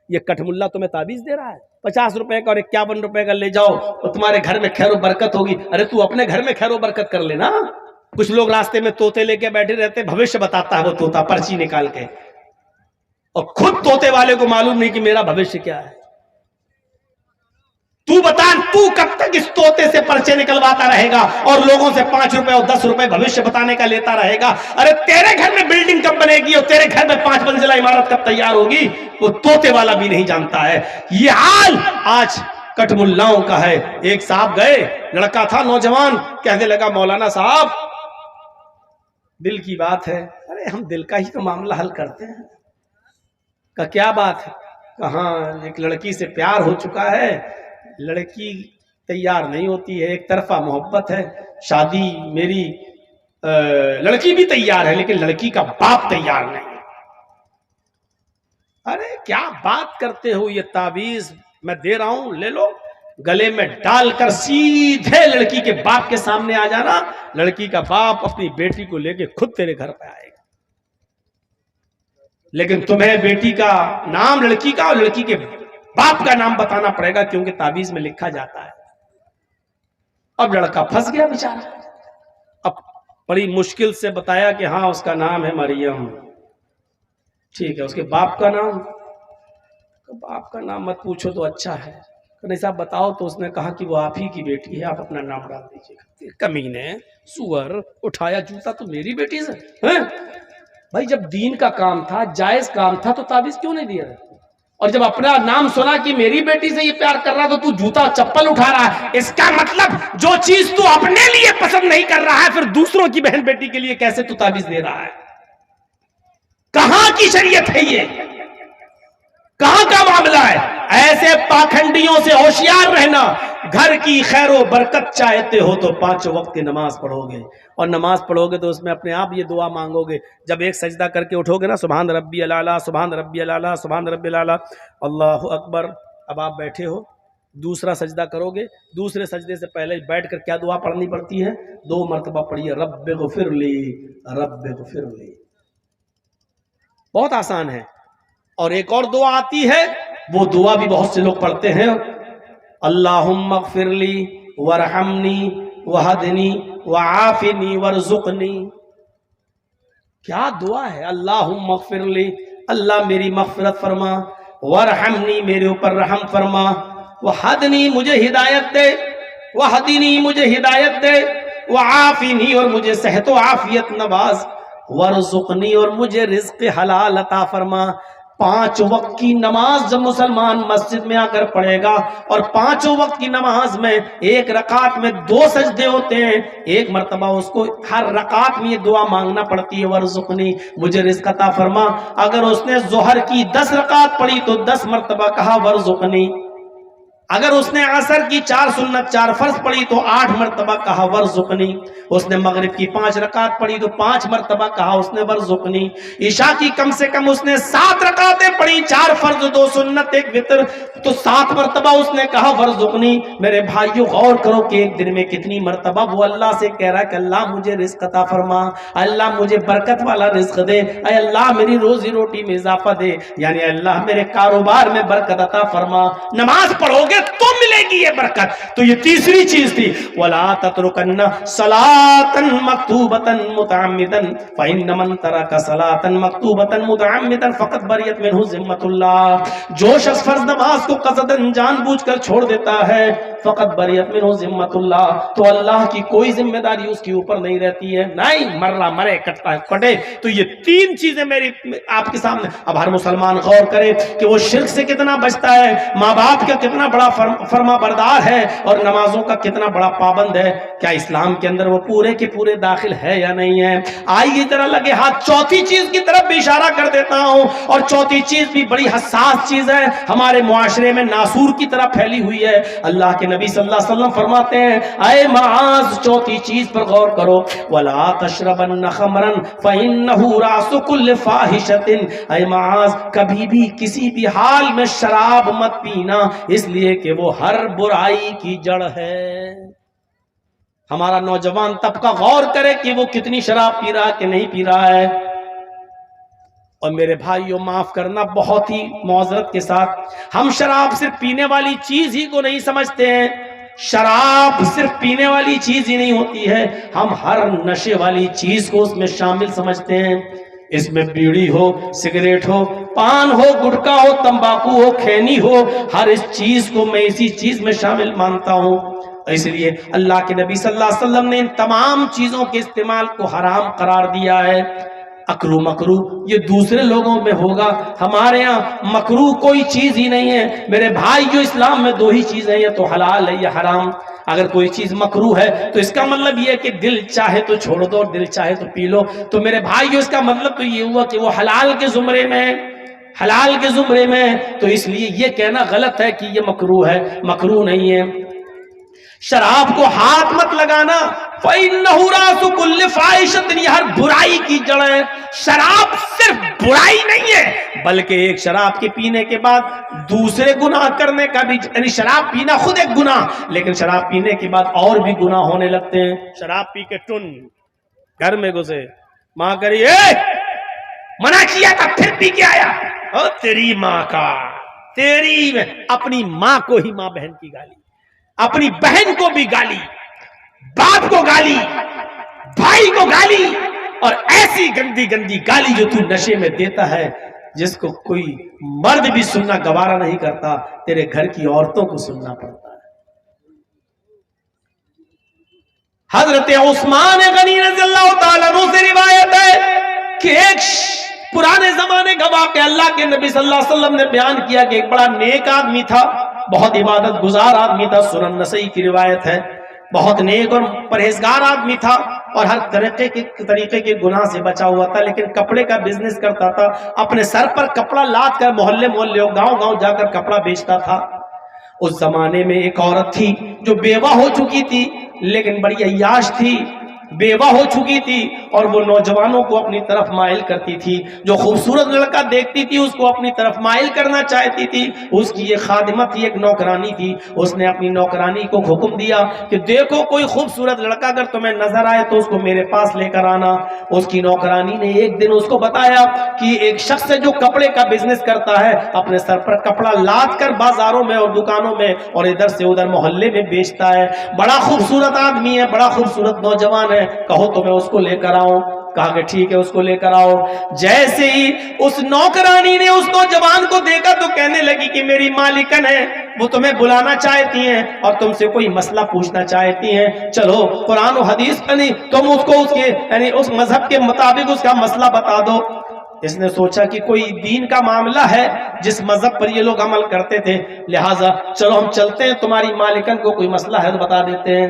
یہ کٹھ ملا تمہیں تعویذ دے رہا ہے 50 روپے کا اور 51 روپے کا لے جاؤ اور تمہارے گھر میں خیر و برکت ہوگی. ارے تو اپنے گھر میں خیر و برکت کر لینا. کچھ لوگ راستے میں طوطے لے کے بیٹھے رہتے, بھوشیہ بتاتا ہے وہ طوطا پرچی نکال کے, اور خود طوطے والے کو معلوم نہیں کہ میرا بھوشیہ کیا ہے. تو بتا تو کب تک اس طوطے سے پرچے نکلواتا رہے گا اور لوگوں سے 5 روپے اور 10 روپے بھوشیہ بتانے کا لیتا رہے گا؟ ارے تیرے گھر میں بلڈنگ کب بنے گی اور تیرے گھر میں 5 منزلہ عمارت کب تیار ہوگی وہ طوطے والا بھی نہیں جانتا ہے. یہ حال آج کٹ ملاؤں کا ہے. ایک صاحب گئے, لڑکا تھا نوجوان, کہنے لگا مولانا صاحب دل کی بات ہے. ارے ہم دل کا ہی تو معاملہ حل کرتے ہیں. کہ کیا بات ہے؟ کہاں ایک لڑکی سے پیار ہو چکا ہے, لڑکی تیار نہیں ہوتی ہے, ایک طرفہ محبت ہے, شادی میری لڑکی بھی تیار ہے لیکن لڑکی کا باپ تیار نہیں ہے. ارے کیا بات کرتے ہو, یہ تعویذ میں دے رہا ہوں لے لو, گلے میں ڈال کر سیدھے لڑکی کے باپ کے سامنے آ جانا. لڑکی کا باپ اپنی بیٹی کو لے کے خود تیرے گھر پہ آئے گا, لیکن تمہیں بیٹی کا نام لڑکی کا اور لڑکی کے باپ کا نام بتانا پڑے گا کیونکہ تعویذ میں لکھا جاتا ہے. اب لڑکا پھنس گیا بیچارہ. اب بڑی مشکل سے بتایا کہ ہاں اس کا نام ہے مریم. ٹھیک ہے, اس کے باپ کا نام؟ باپ کا نام مت پوچھو تو اچھا ہے. نہیں صاحب بتاؤ. تو اس نے کہا کہ وہ آپ ہی کی بیٹی ہے, آپ اپنا نام ڈال دیجیے گا. کمینے سور, اٹھایا جوتا تو میری بیٹی سے. بھائی جب دین کا کام تھا, جائز کام تھا, تو تعویذ کیوں نہیں دیا؟ اور جب اپنا نام سنا کہ میری بیٹی سے یہ پیار کر رہا تو جوتا چپل اٹھا رہا ہے. اس کا مطلب جو چیز تو اپنے لیے پسند نہیں کر رہا ہے پھر دوسروں کی بہن بیٹی کے لیے کیسے تو تعویذ دے رہا ہے؟ کہاں کی شریعت ہے یہ؟ کہاں کا معاملہ ہے؟ ایسے پاکھنڈیوں سے ہوشیار رہنا. گھر کی خیر و برکت چاہتے ہو تو 5 وقت کی نماز پڑھو گے, اور نماز پڑھو گے تو اس میں اپنے آپ یہ دعا مانگو گے. جب ایک سجدہ کر کے اٹھو گے نا, سبحان ربی الاعلی, سبحان ربی الاعلی, سبحان ربی الاعلی, اللہ اکبر. اب آپ بیٹھے ہو, دوسرا سجدہ کرو گے, دوسرے سجدے سے پہلے بیٹھ کر کیا دعا پڑھنی پڑتی ہے؟ 2 مرتبہ پڑھیے, رب اغفر لی, رب اغفر لی. بہت آسان ہے. اور ایک اور دعا آتی ہے, وہ دعا بھی بہت سے لوگ پڑھتے ہیں, اللہم اغفر لی ورحمنی وہدنی وعافنی ورزقنی. کیا دعا ہے؟ اللہم اغفر لی, اللہ میری مغفرت فرما, ورحمنی میرے اوپر رحم فرما, وہدنی مجھے ہدایت دے, وہدنی مجھے ہدایت دے, وعافنی اور مجھے صحت و عافیت نواز, ورزقنی اور مجھے رزق حلال عطا فرما. 5 وقت کی نماز جب مسلمان مسجد میں آ کر پڑھے گا, اور 5 وقت کی نماز میں ایک رکعت میں 2 سجدے ہوتے ہیں, ایک مرتبہ اس کو ہر رکعت میں یہ دعا مانگنا پڑتی ہے, ورزقنی مجھے رزق عطا فرما. اگر اس نے ظہر کی 10 رکعت پڑھی تو 10 مرتبہ کہا ورزقنی. اگر اس نے عصر کی 4 سنت 4 فرض پڑھی تو 8 مرتبہ کہا ورزقنی. اس نے مغرب کی 5 رکعت پڑھی تو 5 مرتبہ کہا اس نے ورزقنی. عشاء کی کم سے کم اس نے 7 رکعتیں پڑھی, 4 فرض 2 سنت 1 وتر, تو 7 مرتبہ اس نے کہا ورزقنی. میرے بھائیو غور کرو کہ ایک دن میں کتنی مرتبہ وہ اللہ سے کہہ رہا ہے کہ اللہ مجھے رزق عطا فرما, اللہ مجھے برکت والا رزق دے, اے اللہ میری روزی روٹی میں اضافہ دے, یعنی اللہ میرے کاروبار میں برکت عطا فرما. نماز پڑھو گے تو ملے گی یہ برکت. تو یہ تیسری چیز تھی, وَلَا تَتْرُكَنَّ صَلَاةً مَكْتُوبَةً مُتَعَمِّدًا فَإِنَّ مَن تَرَكَ صَلَاةً مَكْتُوبَةً مُتَعَمِّدًا فَقَدْ بَرِئَتْ مِنْهُ ذِمَّةُ اللَّهِ. جو شخص فرض نماز کو قصداً جان بوجھ کر چھوڑ دیتا ہے, فقط بریت منہ ذمت اللہ, تو اللہ کی کوئی ذمہ داری اس کے اوپر نہیں رہتی ہے. نہیں مر رہا مرے, کٹتا کٹے. تو یہ 3 چیزیں میری آپ کے سامنے. اب ہر مسلمان غور کرے کہ وہ شرک سے کتنا بچتا ہے, ماں باپ کا کتنا بڑا فرما بردار ہے, اور نمازوں کا کتنا بڑا پابند ہے. کیا اسلام کے اندر وہ پورے کے پورے داخل ہے یا نہیں ہے؟ آئیے ذرا لگے ہاتھ چوتھی چیز کی طرف بھی اشارہ کر دیتا ہوں, اور چوتھی چیز بھی بڑی حساس چیز ہے, ہمارے معاشرے میں ناسور کی طرح پھیلی ہوئی ہے. اللہ کے نبی صلی اللہ علیہ وسلم فرماتے ہیں, اے معاذ چوتھی چیز پر غور کرو, وَلَا تَشْرَبَنَّ خَمْرًا فَإِنَّهُ رَأْسُ كُلِّ فَاحِشَةٍ. اے معاذ کبھی بھی کسی بھی حال میں شراب مت پینا, اس لیے کہ وہ ہر برائی کی جڑ ہے. ہمارا نوجوان طبقہ غور کرے کہ وہ کتنی شراب پی رہا ہے کہ نہیں پی رہا ہے. اور میرے بھائیوں معاف کرنا بہت ہی معذرت کے ساتھ، ہم شراب صرف پینے والی چیز ہی کو نہیں سمجھتے ہیں، شراب صرف پینے والی چیز ہی نہیں ہوتی ہے، ہم ہر نشے والی چیز کو اس میں شامل سمجھتے ہیں۔ اس میں بیڑی ہو، سگریٹ ہو، پان ہو، گٹکا ہو، تمباکو ہو، کھینی ہو، ہر اس چیز کو میں اسی چیز میں شامل مانتا ہوں۔ اس لیے اللہ کے نبی صلی اللہ علیہ وسلم نے ان تمام چیزوں کے استعمال کو حرام قرار دیا ہے۔ اکرو مکرو یہ دوسرے لوگوں میں ہوگا، ہمارے ہاں مکرو کوئی چیز ہی نہیں ہے۔ میرے بھائی جو اسلام میں دو ہی چیزیں، یا تو حلال ہے یا حرام۔ اگر کوئی چیز مکرو ہے تو اس کا مطلب یہ ہے کہ دل چاہے تو چھوڑ دو، دل چاہے تو پی لو، تو میرے بھائی جو اس کا مطلب تو یہ ہوا کہ وہ حلال کے زمرے میں، حلال کے زمرے میں، تو اس لیے یہ کہنا غلط ہے کہ یہ مکرو ہے، مکرو نہیں ہے۔ شراب کو ہاتھ مت لگانا، فَإِنَّهُ رَأْسُ كُلِّ فَاحِشَةٍ، یہ ہر برائی کی جڑ ہے۔ شراب صرف برائی نہیں ہے، بلکہ ایک شراب کے پینے کے بعد دوسرے گناہ کرنے کا بھی، یعنی شراب پینا خود ایک گناہ، لیکن شراب پینے کے بعد اور بھی گناہ ہونے لگتے ہیں۔ شراب پی کے ٹن گھر میں گھسے، ماں کری منع کیا تھا پھر پی کے آیا، او تیری ماں کا، تیری اپنی ماں کو ہی ماں بہن کی گالی، اپنی بہن کو بھی گالی، باپ کو گالی، بھائی کو گالی، اور ایسی گندی گندی گالی جو تو نشے میں دیتا ہے، جس کو کوئی مرد بھی سننا گوارا نہیں کرتا، تیرے گھر کی عورتوں کو سننا پڑتا ہے۔ حضرت عثمان غنی رضی اللہ تعالیٰ عنہ سے روایت ہے کہ ایک پرانے زمانے کا واقعہ اللہ کے نبی صلی اللہ علیہ وسلم نے بیان کیا کہ ایک بڑا نیک آدمی تھا، بہت عبادت گزار آدمی تھا، سنن نسائی کی روایت ہے، بہت نیک اور پرہیزگار آدمی تھا، اور ہر طریقے کے گناہ سے بچا ہوا تھا، لیکن کپڑے کا بزنس کرتا تھا، اپنے سر پر کپڑا لاد کر محلے محلے گاؤں گاؤں جا کر کپڑا بیچتا تھا۔ اس زمانے میں ایک عورت تھی جو بیوہ ہو چکی تھی، لیکن بڑی عیاش تھی، بیوہ ہو چکی تھی، اور وہ نوجوانوں کو اپنی طرف مائل کرتی تھی، جو خوبصورت لڑکا دیکھتی تھی اس کو اپنی طرف مائل کرنا چاہتی تھی۔ اس کی یہ خادمہ تھی، ایک نوکرانی تھی، اس نے اپنی نوکرانی کو حکم دیا کہ دیکھو کوئی خوبصورت لڑکا اگر تمہیں نظر آئے تو اس کو میرے پاس لے کر آنا۔ اس کی نوکرانی نے ایک دن اس کو بتایا کہ ایک شخص ہے جو کپڑے کا بزنس کرتا ہے، اپنے سر پر کپڑا لاد کر بازاروں میں اور دکانوں میں اور ادھر سے ادھر محلے میں بیچتا ہے، بڑا خوبصورت آدمی ہے، بڑا خوبصورت نوجوان ہے، کہو تو میں اس کو لے کر آؤں۔ کہا کہ ٹھیک ہے، اس کو لے کر آؤ۔ جیسے ہی اس نوکرانی نے اس نوجوان کو دیکھا تو کہنے لگی کہ میری مالکن ہے، وہ تمہیں بلانا چاہتی ہیں اور تم سے کوئی مسئلہ پوچھنا چاہتی ہیں، چلو قرآن و حدیث یعنی تم اس کو اس مذہب کے مطابق اس کا مسئلہ بتا دو۔ اس نے سوچا کہ کوئی دین کا معاملہ ہے، جس مذہب پر یہ لوگ عمل کرتے تھے، لہٰذا چلو ہم چلتے ہیں، تمہاری مالکن کو کوئی مسئلہ ہے تو بتا دیتے ہیں۔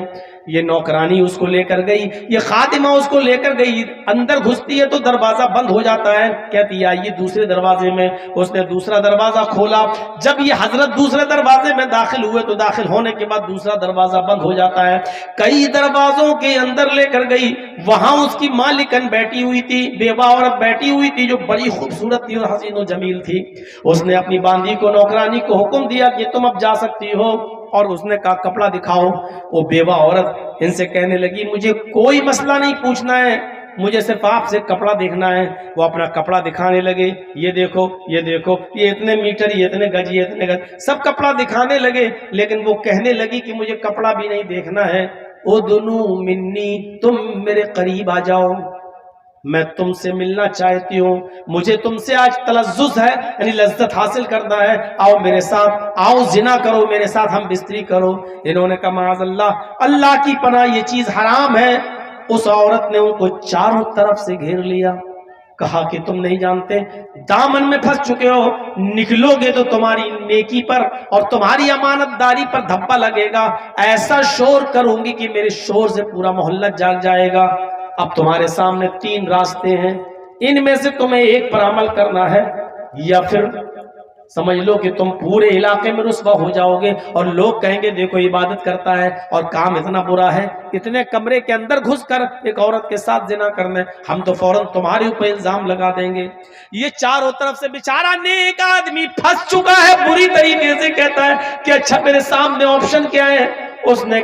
یہ نوکرانی اس کو لے کر گئی، یہ خادمہ اس کو لے کر گئی، اندر گھستی ہے تو دروازہ بند ہو جاتا ہے، کہتی ہے آئیے دوسرے دروازے میں۔ اس نے دوسرا دروازہ کھولا، جب یہ حضرت دوسرے دروازے میں داخل ہوئے تو داخل ہونے کے بعد دوسرا دروازہ بند ہو جاتا ہے۔ کئی دروازوں کے اندر لے کر گئی، وہاں اس کی مالکن بیٹھی ہوئی تھی، بیوہ عورت بیٹھی ہوئی تھی جو بڑی خوبصورت تھی اور حسین و جمیل تھی۔ اس نے اپنی باندی کو، نوکرانی کو حکم دیا کہ تم اب جا سکتی ہو، اور اس نے کہا کپڑا دکھاؤ۔ وہ بیوہ عورت ان سے کہنے لگی مجھے کوئی مسئلہ نہیں پوچھنا ہے، مجھے صرف آپ سے کپڑا دیکھنا ہے۔ وہ اپنا کپڑا دکھانے لگے، یہ دیکھو، یہ دیکھو، یہ اتنے میٹر، یہ اتنے گج، یہ اتنے گج، سب کپڑا دکھانے لگے، لیکن وہ کہنے لگی کہ مجھے کپڑا بھی نہیں دیکھنا ہے۔ اُدْنُو مِنِّی، تم میرے قریب آ جاؤ، میں تم سے ملنا چاہتی ہوں، مجھے تم سے آج تلذذ ہے، یعنی لذت حاصل کرنا ہے، آؤ میرے ساتھ، آؤ زنا کرو میرے ساتھ، ہم بستری کرو۔ انہوں نے کہا معاذ اللہ، اللہ کی پناہ یہ چیز حرام ہے۔ اس عورت نے ان کو چاروں طرف سے گھیر لیا، کہا کہ تم نہیں جانتے، دامن میں پھنس چکے ہو، نکلو گے تو تمہاری نیکی پر اور تمہاری امانت داری پر دھبا لگے گا، ایسا شور کروں گی کہ میرے شور سے پورا محلہ جاگ جائے گا۔ اب تمہارے سامنے 3 راستے ہیں، ان میں سے تمہیں ایک پر عمل کرنا ہے، یا پھر سمجھ لو کہ تم پورے علاقے میں رسوا ہو جاؤ گے اور لوگ کہیں گے دیکھو عبادت کرتا ہے اور کام اتنا برا ہے، اتنے کمرے کے اندر گھس کر ایک عورت کے ساتھ زنا کرنے، ہم تو فوراً تمہارے اوپر الزام لگا دیں گے۔ یہ چاروں طرف سے بیچارہ نیک آدمی پھنس چکا ہے بری طریقے سے، کہتا ہے کہ اچھا میرے سامنے آپشن کیا ہے۔ اس نے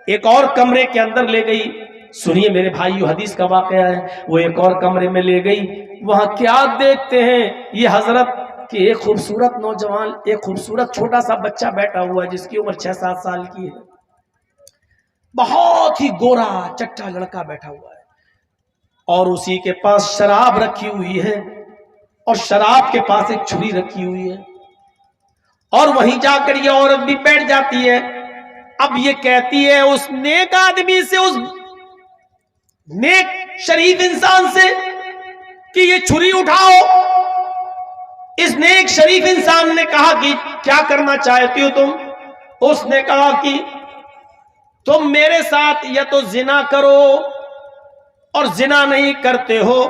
ایک اور کمرے کے اندر لے گئی، سنیے میرے بھائیو حدیث کا واقعہ ہے. وہ ایک اور کمرے میں لے گئی. وہاں کیا دیکھتے ہیں یہ حضرت کہ ایک خوبصورت نوجوان، ایک خوبصورت چھوٹا سا بچہ بیٹھا ہوا ہے جس کی عمر 6-7 سال کی ہے. بہت ہی گورا چٹا لڑکا بیٹھا ہوا ہے اور اسی کے پاس شراب رکھی ہوئی ہے اور شراب کے پاس ایک چھری رکھی ہوئی ہے. اور وہیں جا کر یہ عورت بھی بیٹھ جاتی ہے. اب یہ کہتی ہے اس نیک آدمی سے، اس نیک شریف انسان سے کہ یہ چھری اٹھاؤ. اس نیک شریف انسان نے کہا کہ کیا کرنا چاہتی ہو تم؟ اس نے کہا کہ تم میرے ساتھ یا تو زنا کرو، اور زنا نہیں کرتے ہو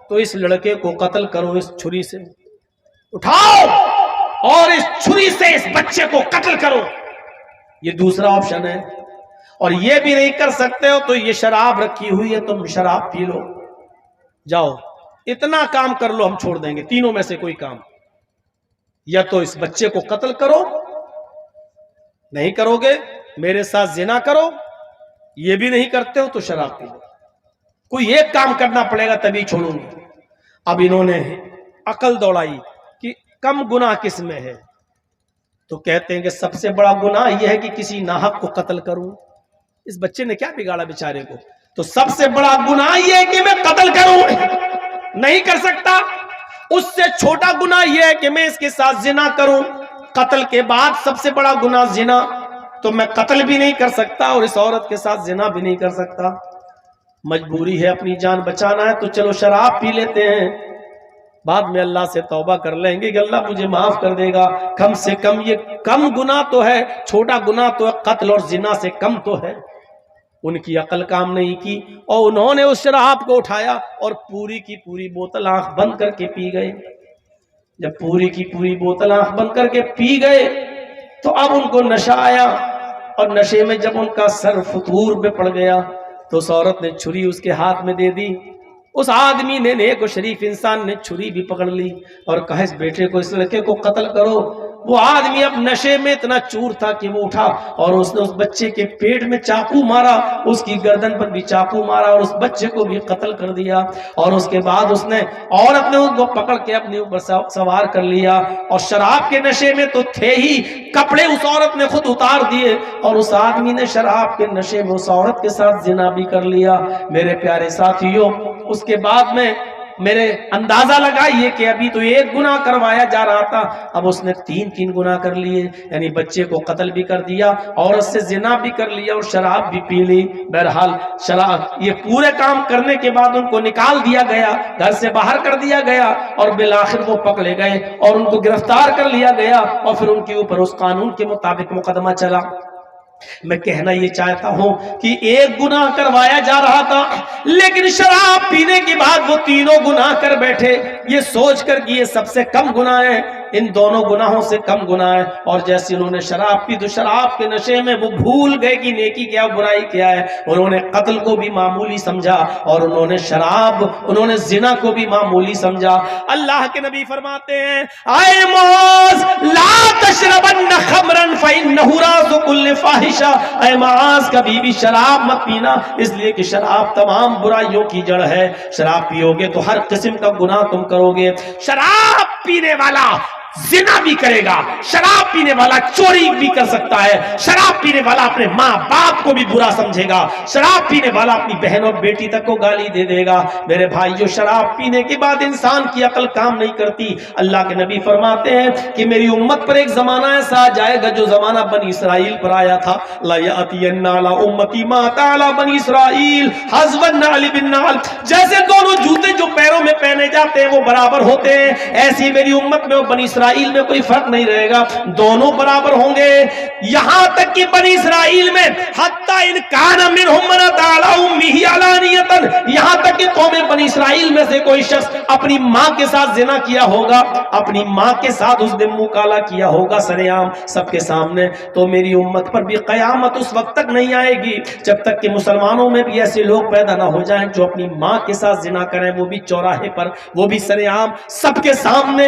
تو اس لڑکے کو قتل کرو اس چھری سے. اٹھاؤ اور اس چھری سے اس بچے کو قتل کرو. یہ دوسرا آپشن ہے. اور یہ بھی نہیں کر سکتے ہو تو یہ شراب رکھی ہوئی ہے، تم شراب پی لو. جاؤ اتنا کام کر لو، ہم چھوڑ دیں گے. تینوں میں سے کوئی کام، یا تو اس بچے کو قتل کرو، نہیں کرو گے میرے ساتھ زنا کرو، یہ بھی نہیں کرتے ہو تو شراب پی لو. کوئی ایک کام کرنا پڑے گا تبھی چھوڑوں گی. اب انہوں نے عقل دوڑائی کہ کم گناہ کس میں ہے، تو کہتے ہیں کہ سب سے بڑا گناہ یہ ہے کہ کسی ناحق کو قتل کروں. اس بچے نے کیا بگاڑا بیچارے کو؟ تو سب سے بڑا گناہ یہ ہے کہ میں قتل کروں، نہیں کر سکتا. اس سے چھوٹا گناہ یہ ہے کہ میں اس کے ساتھ زنا کروں. قتل کے بعد سب سے بڑا گناہ زنا، تو میں قتل بھی نہیں کر سکتا اور اس عورت کے ساتھ زنا بھی نہیں کر سکتا. مجبوری ہے، اپنی جان بچانا ہے تو چلو شراب پی لیتے ہیں، بعد میں اللہ سے توبہ کر لیں گے کہ اللہ مجھے معاف کر دے گا. کم سے کم یہ کم گناہ تو ہے، چھوٹا گناہ تو ہے، قتل اور زنا سے کم تو ہے. ان کی عقل کام نہیں کی اور انہوں نے اس شراب کو اٹھایا اور پوری کی پوری بوتل آنکھ بند کر کے پی گئے. جب پوری کی پوری بوتل آنکھ بند کر کے پی گئے تو اب ان کو نشہ آیا، اور نشے میں جب ان کا سر فطور پہ پڑ گیا تو اس عورت نے چھری اس کے ہاتھ میں دے دی. اس آدمی نے، نیک و شریف انسان نے چھری بھی پکڑ لی اور کہا اس بیٹے کو، اس لڑکے کو قتل کرو. وہ آدمی اب نشے میں اتنا چور تھا کہ وہ اٹھا اور اس نے اس بچے کے پیٹ میں چاقو مارا، اس کی گردن پر بھی چاقو مارا اور اس بچے کو بھی قتل کر دیا. اور اس کے بعد اس نے عورت نے ان کو پکڑ کے اپنے اوپر سوار کر لیا، اور شراب کے نشے میں تو تھے ہی، کپڑے اس عورت نے خود اتار دیے اور اس آدمی نے شراب کے نشے میں اس عورت کے ساتھ زنا بھی کر لیا. میرے پیارے ساتھیوں، اس کے بعد میں میرے اندازہ لگائیے کہ ابھی تو ایک گناہ کروایا جا رہا تھا، اب اس نے 3 گناہ کر لیے. یعنی بچے کو قتل بھی کر دیا، عورت سے زنا بھی کر لیا اور شراب بھی پی لی. بہرحال شراب، یہ پورے کام کرنے کے بعد ان کو نکال دیا گیا، گھر سے باہر کر دیا گیا، اور بالآخر وہ پکڑے گئے اور ان کو گرفتار کر لیا گیا اور پھر ان کے اوپر اس قانون کے مطابق مقدمہ چلا. میں کہنا یہ چاہتا ہوں کہ ایک گناہ کروایا جا رہا تھا، لیکن شراب پینے کے بعد وہ 3 گناہ کر بیٹھے، یہ سوچ کر کہ یہ سب سے کم گناہ ہے، ان دونوں گناہوں سے کم گناہ ہے. اور جیسے انہوں نے شراب پی تو شراب کے نشے میں وہ بھول گئے کہ نیکی کیا برائی کیا ہے. انہوں نے قتل کو بھی معمولی سمجھا اور انہوں نے شراب، انہوں نے زنا کو بھی معمولی سمجھا. اللہ کے نبی فرماتے ہیں اے معاذ لا تشربن خمرا فانه راس كل فاحشہ، اے معاذ کبھی بھی شراب مت پینا، اس لیے کہ شراب تمام برائیوں کی جڑ ہے. شراب پیو گے تو ہر قسم کا گناہ تم کرو گے. شراب پینے والا زنا بھی کرے گا، شراب پینے والا چوری بھی کر سکتا ہے، شراب پینے والا اپنے ماں باپ کو بھی برا سمجھے گا، شراب پینے والا اپنی بہن اور بیٹی تک کو گالی دے دے گا. میرے بھائیو، شراب پینے کے بعد انسان کی عقل کام نہیں کرتی. اللہ کے نبی فرماتے ہیں کہ میری امت پر ایک زمانہ ایسا آ جائے گا جو زمانہ بنی اسرائیل پر آیا تھا. لا یاتین علی امتی ما تعالی بنی اسرائیل حذو النعل بالنعل، جیسے دونوں جوتے جو پیروں میں پہنے جاتے ہیں وہ برابر ہوتے ہیں، ایسی میری امت میں اور بنی اسرائیل میں کوئی فرق نہیں رہے گا، دونوں برابر ہوں گے. یہاں تک کہ بنی اسرائیل میں حتی ان کان منہم من تعالی امہ علانیتا، یہاں تک کہ قوم بنی اسرائیل میں سے کوئی شخص اپنی ماں کے ساتھ زنا کیا ہوگا، اپنی ماں کے ساتھ اس نے منہ کالا کیا ہوگا سر عام سب کے سامنے، تو میری امت پر بھی قیامت اس وقت تک نہیں آئے گی جب تک کہ مسلمانوں میں بھی ایسے لوگ پیدا نہ ہو جائیں جو اپنی ماں کے ساتھ زنا کریں، وہ بھی چوراہے پر، وہ بھی سر عام سب کے سامنے.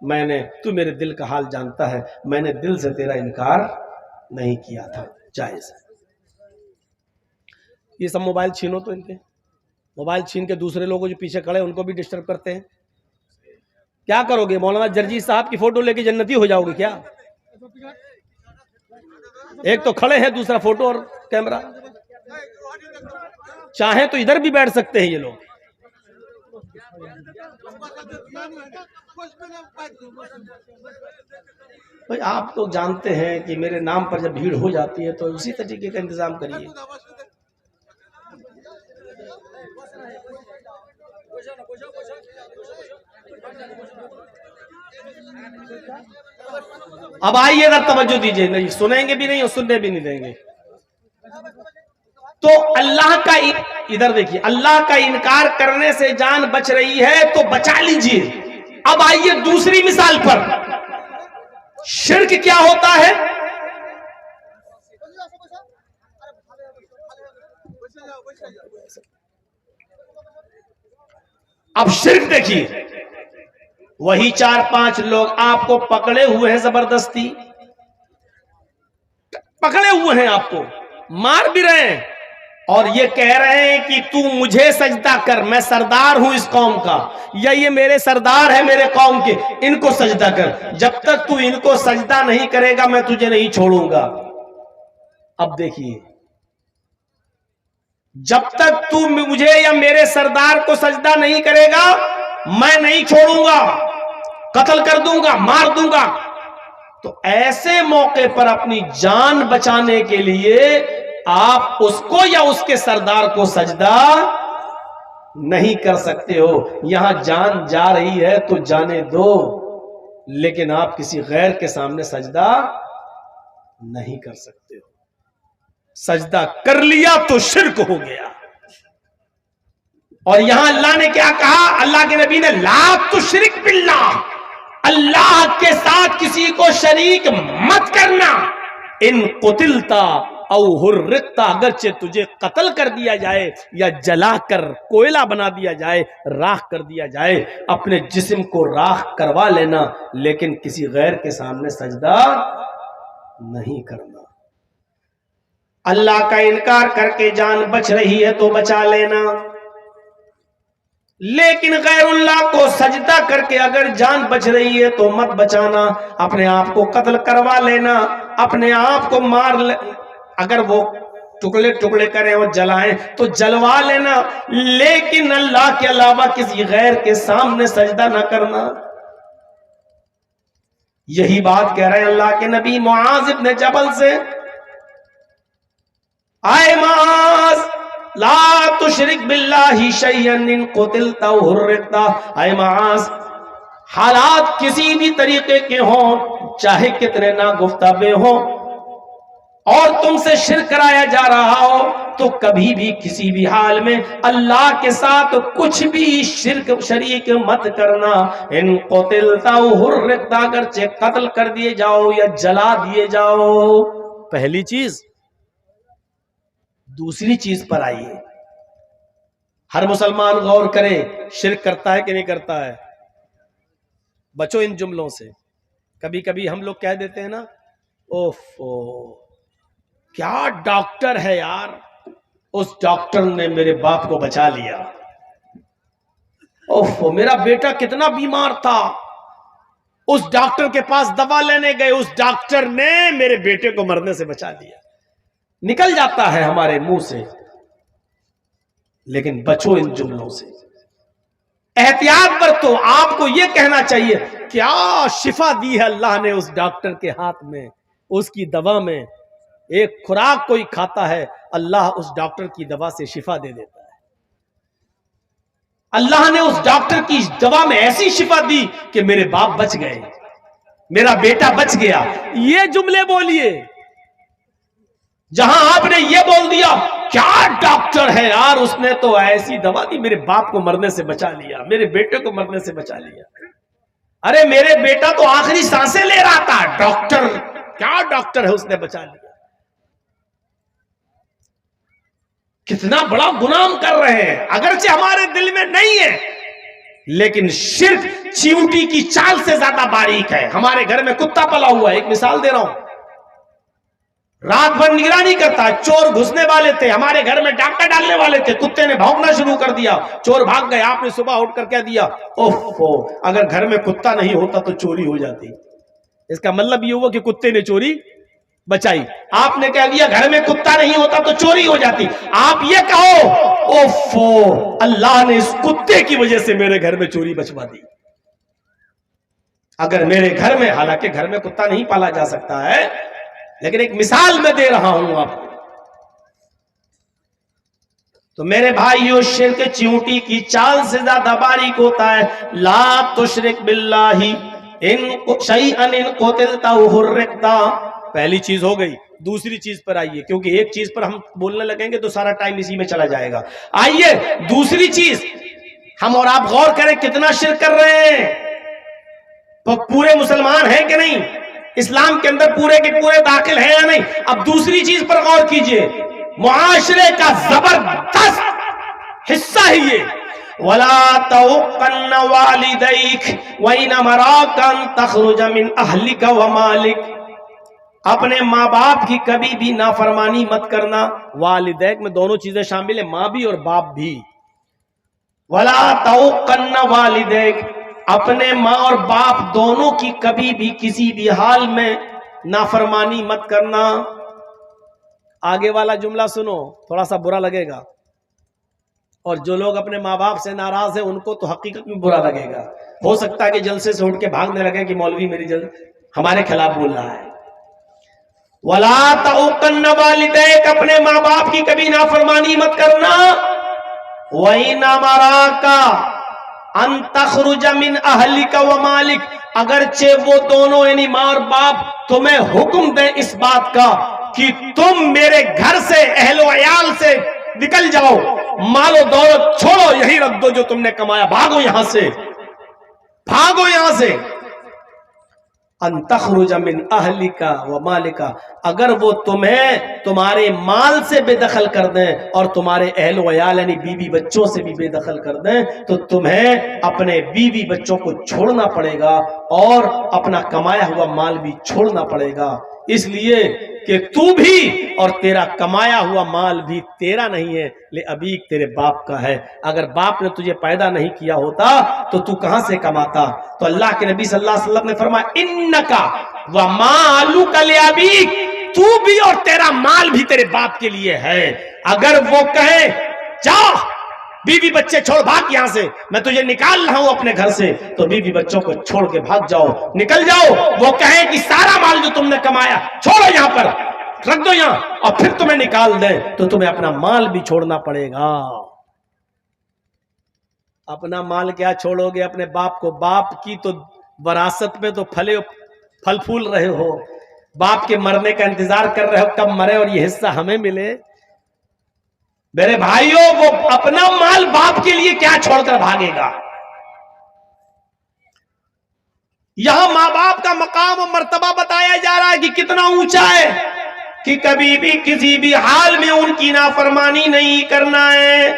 میں نے تو میرے دل کا حال جانتا ہے، میں نے دل سے تیرا انکار نہیں کیا تھا، جائز ہے۔ یہ سب موبائل چھینو تو ان کے، موبائل چھین کے دوسرے لوگوں جو پیچھے کھڑے ان کو بھی ڈسٹرب کرتے ہیں۔ کیا کرو گے؟ مولانا جرجی صاحب کی فوٹو لے کے جنتی ہو جاؤ گے کیا؟ ایک تو کھڑے ہیں، دوسرا فوٹو اور کیمرہ۔ چاہیں تو ادھر بھی بیٹھ سکتے ہیں یہ لوگ۔ بھائی آپ تو جانتے ہیں کہ میرے نام پر جب بھیڑ ہو جاتی ہے تو اسی طریقے کا انتظام کریے۔ اب آئیے ذرا توجہ دیجیے، نہیں سنیں گے بھی نہیں اور سننے بھی نہیں دیں گے۔ تو اللہ کا ادھر دیکھیے، اللہ کا انکار کرنے سے جان بچ رہی ہے تو بچا لیجیے۔ اب آئیے دوسری مثال پر، شرک کیا ہوتا ہے؟ اب شرک دیکھیے، وہی 4-5 لوگ آپ کو پکڑے ہوئے ہیں، زبردستی پکڑے ہوئے ہیں، آپ کو مار بھی رہے ہیں اور یہ کہہ رہے ہیں کہ تو مجھے سجدہ کر، میں سردار ہوں اس قوم کا، یا یہ میرے سردار ہے میرے قوم کے، ان کو سجدہ کر۔ جب تک تو ان کو سجدہ نہیں کرے گا میں تجھے نہیں چھوڑوں گا۔ اب دیکھیے، جب تک تو مجھے یا میرے سردار کو سجدہ نہیں کرے گا میں نہیں چھوڑوں گا، قتل کر دوں گا، مار دوں گا۔ تو ایسے موقع پر اپنی جان بچانے کے لیے آپ اس کو یا اس کے سردار کو سجدہ نہیں کر سکتے ہو۔ یہاں جان جا رہی ہے تو جانے دو، لیکن آپ کسی غیر کے سامنے سجدہ نہیں کر سکتے ہو۔ سجدہ کر لیا تو شرک ہو گیا۔ اور یہاں اللہ نے کیا کہا؟ اللہ کے نبی نے لا تشرک باللہ، اللہ کے ساتھ کسی کو شریک مت کرنا۔ ان قتلتا او حرقتا، اگرچہ تجھے قتل کر دیا جائے یا جلا کر کوئلہ بنا دیا جائے، راکھ کر دیا جائے، اپنے جسم کو راکھ کروا لینا، لیکن کسی غیر کے سامنے سجدہ نہیں کرنا۔ اللہ کا انکار کر کے جان بچ رہی ہے تو بچا لینا، لیکن غیر اللہ کو سجدہ کر کے اگر جان بچ رہی ہے تو مت بچانا۔ اپنے آپ کو قتل کروا لینا، اپنے آپ کو مار لے، اگر وہ ٹکڑے ٹکڑے کریں اور جلائیں تو جلوا لینا، لیکن اللہ کے علاوہ کسی غیر کے سامنے سجدہ نہ کرنا۔ یہی بات کہہ رہے ہیں اللہ کے نبی معاذ ابن جبل سے، اے معاذ لا تشرک باللہ شیئا ان قتلتا او حرقتا، اے معاذ حالات کسی بھی طریقے کے ہوں، چاہے کتنے ناگفتہ ہوں، اور تم سے شرک کرایا جا رہا ہو تو کبھی بھی کسی بھی حال میں اللہ کے ساتھ کچھ بھی شریک مت کرنا۔ ان قتلتا او حرقتا، اگرچہ قتل کر دیے جاؤ یا جلا دیے جاؤ۔ پہلی چیز۔ دوسری چیز پر آئیے، ہر مسلمان غور کرے، شرک کرتا ہے کہ نہیں کرتا ہے؟ بچو ان جملوں سے۔ کبھی کبھی ہم لوگ کہہ دیتے ہیں نا، اوفو کیا ڈاکٹر ہے یار، اس ڈاکٹر نے میرے باپ کو بچا لیا، اوفو میرا بیٹا کتنا بیمار تھا، اس ڈاکٹر کے پاس دوا لینے گئے، اس ڈاکٹر نے میرے بیٹے کو مرنے سے بچا لیا۔ نکل جاتا ہے ہمارے منہ سے، لیکن بچو ان جملوں سے، احتیاط برتو۔ آپ کو یہ کہنا چاہیے کیا شفا دی ہے اللہ نے اس ڈاکٹر کے ہاتھ میں، اس کی دوا میں۔ ایک خوراک کوئی کھاتا ہے، اللہ اس ڈاکٹر کی دوا سے شفا دے دیتا ہے۔ اللہ نے اس ڈاکٹر کی دوا میں ایسی شفا دی کہ میرے باپ بچ گئے، میرا بیٹا بچ گیا۔ یہ جملے بولیے۔ جہاں آپ نے یہ بول دیا کیا ڈاکٹر ہے یار، اس نے تو ایسی دوا دی، میرے باپ کو مرنے سے بچا لیا، میرے بیٹے کو مرنے سے بچا لیا۔ ارے میرے بیٹا تو آخری سانسیں لے رہا تھا، ڈاکٹر کیا ڈاکٹر ہے، اس نے بچا لیا۔ کتنا بڑا گناہ کر رہے ہیں، اگرچہ ہمارے دل میں نہیں ہے لیکن شرک چیونٹی کی چال سے زیادہ باریک ہے. ہمارے گھر میں کتا پلا ہوا ہے, ایک مثال دے رہا ہوں, رات بھر نگرانی کرتا ہے, چور گھسنے والے تھے, ہمارے گھر میں ڈاکہ ڈالنے والے تھے, کتے نے بھونکنا شروع کر دیا, چور بھاگ گئے, آپ نے صبح اٹھ کر کیا دیا, اوفو, اگر گھر میں کتا نہیں ہوتا تو چوری ہو جاتی. اس کا مطلب یہ ہوا کہ کتے نے چوری بچائی. آپ نے کہہ دیا گھر میں کتا نہیں ہوتا تو چوری ہو جاتی. آپ یہ کہو اوفو, اللہ نے اس کتے کی وجہ سے میرے گھر میں چوری بچوا دی. اگر میرے گھر میں, حالانکہ گھر میں کتا نہیں پالا جا سکتا ہے, لیکن ایک مثال میں دے رہا ہوں آپ کو. تو میرے بھائیو, شرک چیونٹی کی چال سے زیادہ باریک ہوتا ہے. لا تشرک باللہ ان شیئا ان قتلتا او حرقتا. پہلی چیز ہو گئی. دوسری چیز پر آئیے, کیونکہ ایک چیز پر ہم بولنے لگیں گے تو سارا ٹائم اسی میں چلا جائے گا. آئیے دوسری چیز, ہم اور آپ غور کریں کتنا شرک کر رہے ہیں. پورے مسلمان ہیں کہ نہیں, اسلام کے اندر پورے کے پورے داخل ہیں یا نہیں. اب دوسری چیز پر غور کیجئے, معاشرے کا زبردست حصہ ہی یہ, وَلَا تَوْقَنَّ وَالِدَيْكَ وَإِنْ أَمَرَاكَ أَن تَخْرُجَ مِنْ أَهْلِكَ وَمَالِكَ. اپنے ماں باپ کی کبھی بھی نافرمانی مت کرنا. والدیک میں دونوں چیزیں شامل ہیں, ماں بھی اور باپ بھی. وَلَا تَوْقَنَّ وَالِدَيْكَ, اپنے ماں اور باپ دونوں کی کبھی بھی کسی بھی حال میں نافرمانی مت کرنا. آگے والا جملہ سنو, تھوڑا سا برا لگے گا, اور جو لوگ اپنے ماں باپ سے ناراض ہیں ان کو تو حقیقت میں برا لگے گا. ہو سکتا ہے کہ جلسے سے اٹھ کے بھاگنے لگے کہ مولوی میری ہمارے خلاف بول رہا ہے. وَلَا تَوْقَنَّ وَالِدَيْكَ, اپنے ماں باپ کی کبھی نافرمانی مت کرنا. وَإِنْ أَمَرَاكَ أَن تَخْرُجَ مِنْ أَهْلِكَ وَمَالِكَ, اگرچہ وہ دونوں یعنی ماں اور باپ تمہیں حکم دیں اس بات کا کہ تم میرے گھر سے, اہل و عیال سے نکل جاؤ, مال و دولت چھوڑو, یہی رکھ دو جو تم نے کمایا, بھاگو یہاں سے, بھاگو یہاں سے. ان تخرج من اہلک و مالک, اگر وہ تمہیں تمہارے مال سے بے دخل کر دیں اور تمہارے اہل و عیال یعنی بیوی بچوں سے بھی بے دخل کر دیں, تو تمہیں اپنے بیوی بچوں کو چھوڑنا پڑے گا اور اپنا کمایا ہوا مال بھی چھوڑنا پڑے گا, اس لیے کہ تو بھی اور تیرا کمایا ہوا مال بھی تیرا نہیں ہے, لے ابیک تیرے باپ کا ہے. اگر باپ نے تجھے پیدا نہیں کیا ہوتا تو تو کہاں سے کماتا. تو اللہ کے نبی صلی اللہ علیہ وسلم نے فرمایا انکا ومالک لابیک, تو بھی اور تیرا مال بھی تیرے باپ کے لیے ہے. اگر وہ کہے جا بیوی بچے چھوڑ بھاگ یہاں سے, میں تجھے نکال رہا ہوں اپنے گھر سے, تو بیوی بچوں کو چھوڑ کے بھاگ جاؤ, نکل جاؤ. وہ کہیں کہ سارا مال جو تم نے کمایا چھوڑو یہاں پر, رکھ دو یہاں, اور پھر تمہیں نکال دیں, تو تمہیں اپنا مال بھی چھوڑنا پڑے گا. اپنا مال کیا چھوڑو گے اپنے باپ کو, باپ کی تو وراثت میں تو پھل پھول رہے ہو, باپ کے مرنے کا انتظار کر رہے ہو کب مرے اور یہ حصہ ہمیں ملے. میرے بھائیوں, وہ اپنا مال باپ کے لیے کیا چھوڑ کر بھاگے گا. یہاں ماں باپ کا مقام و مرتبہ بتایا جا رہا ہے کہ کتنا اونچا ہے, کہ کبھی بھی کسی بھی حال میں ان کی نافرمانی نہیں کرنا ہے.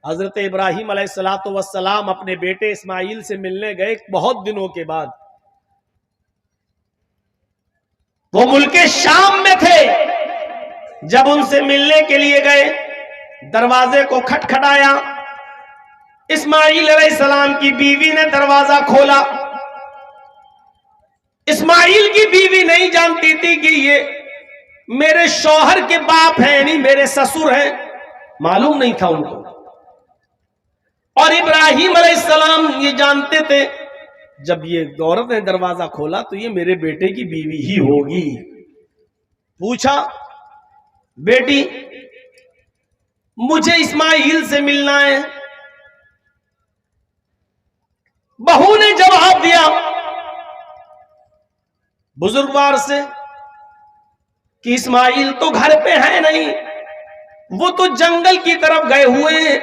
حضرت ابراہیم علیہ السلام اپنے بیٹے اسماعیل سے ملنے گئے بہت دنوں کے بعد. وہ ملک شام میں تھے, جب ان سے ملنے کے لیے گئے دروازے کو کھٹکھٹایا. اسماعیل علیہ السلام کی بیوی نے دروازہ کھولا. اسماعیل کی بیوی نہیں جانتی تھی کہ یہ میرے شوہر کے باپ ہیں, یعنی میرے سسر ہیں, معلوم نہیں تھا ان کو. اور ابراہیم علیہ السلام یہ جانتے تھے جب یہ عورت نے دروازہ کھولا تو یہ میرے بیٹے کی بیوی ہی ہوگی. پوچھا, بیٹی مجھے اسماعیل سے ملنا ہے. بہو نے جواب دیا بزرگوار سے کہ اسماعیل تو گھر پہ ہے نہیں, وہ تو جنگل کی طرف گئے ہوئے ہیں,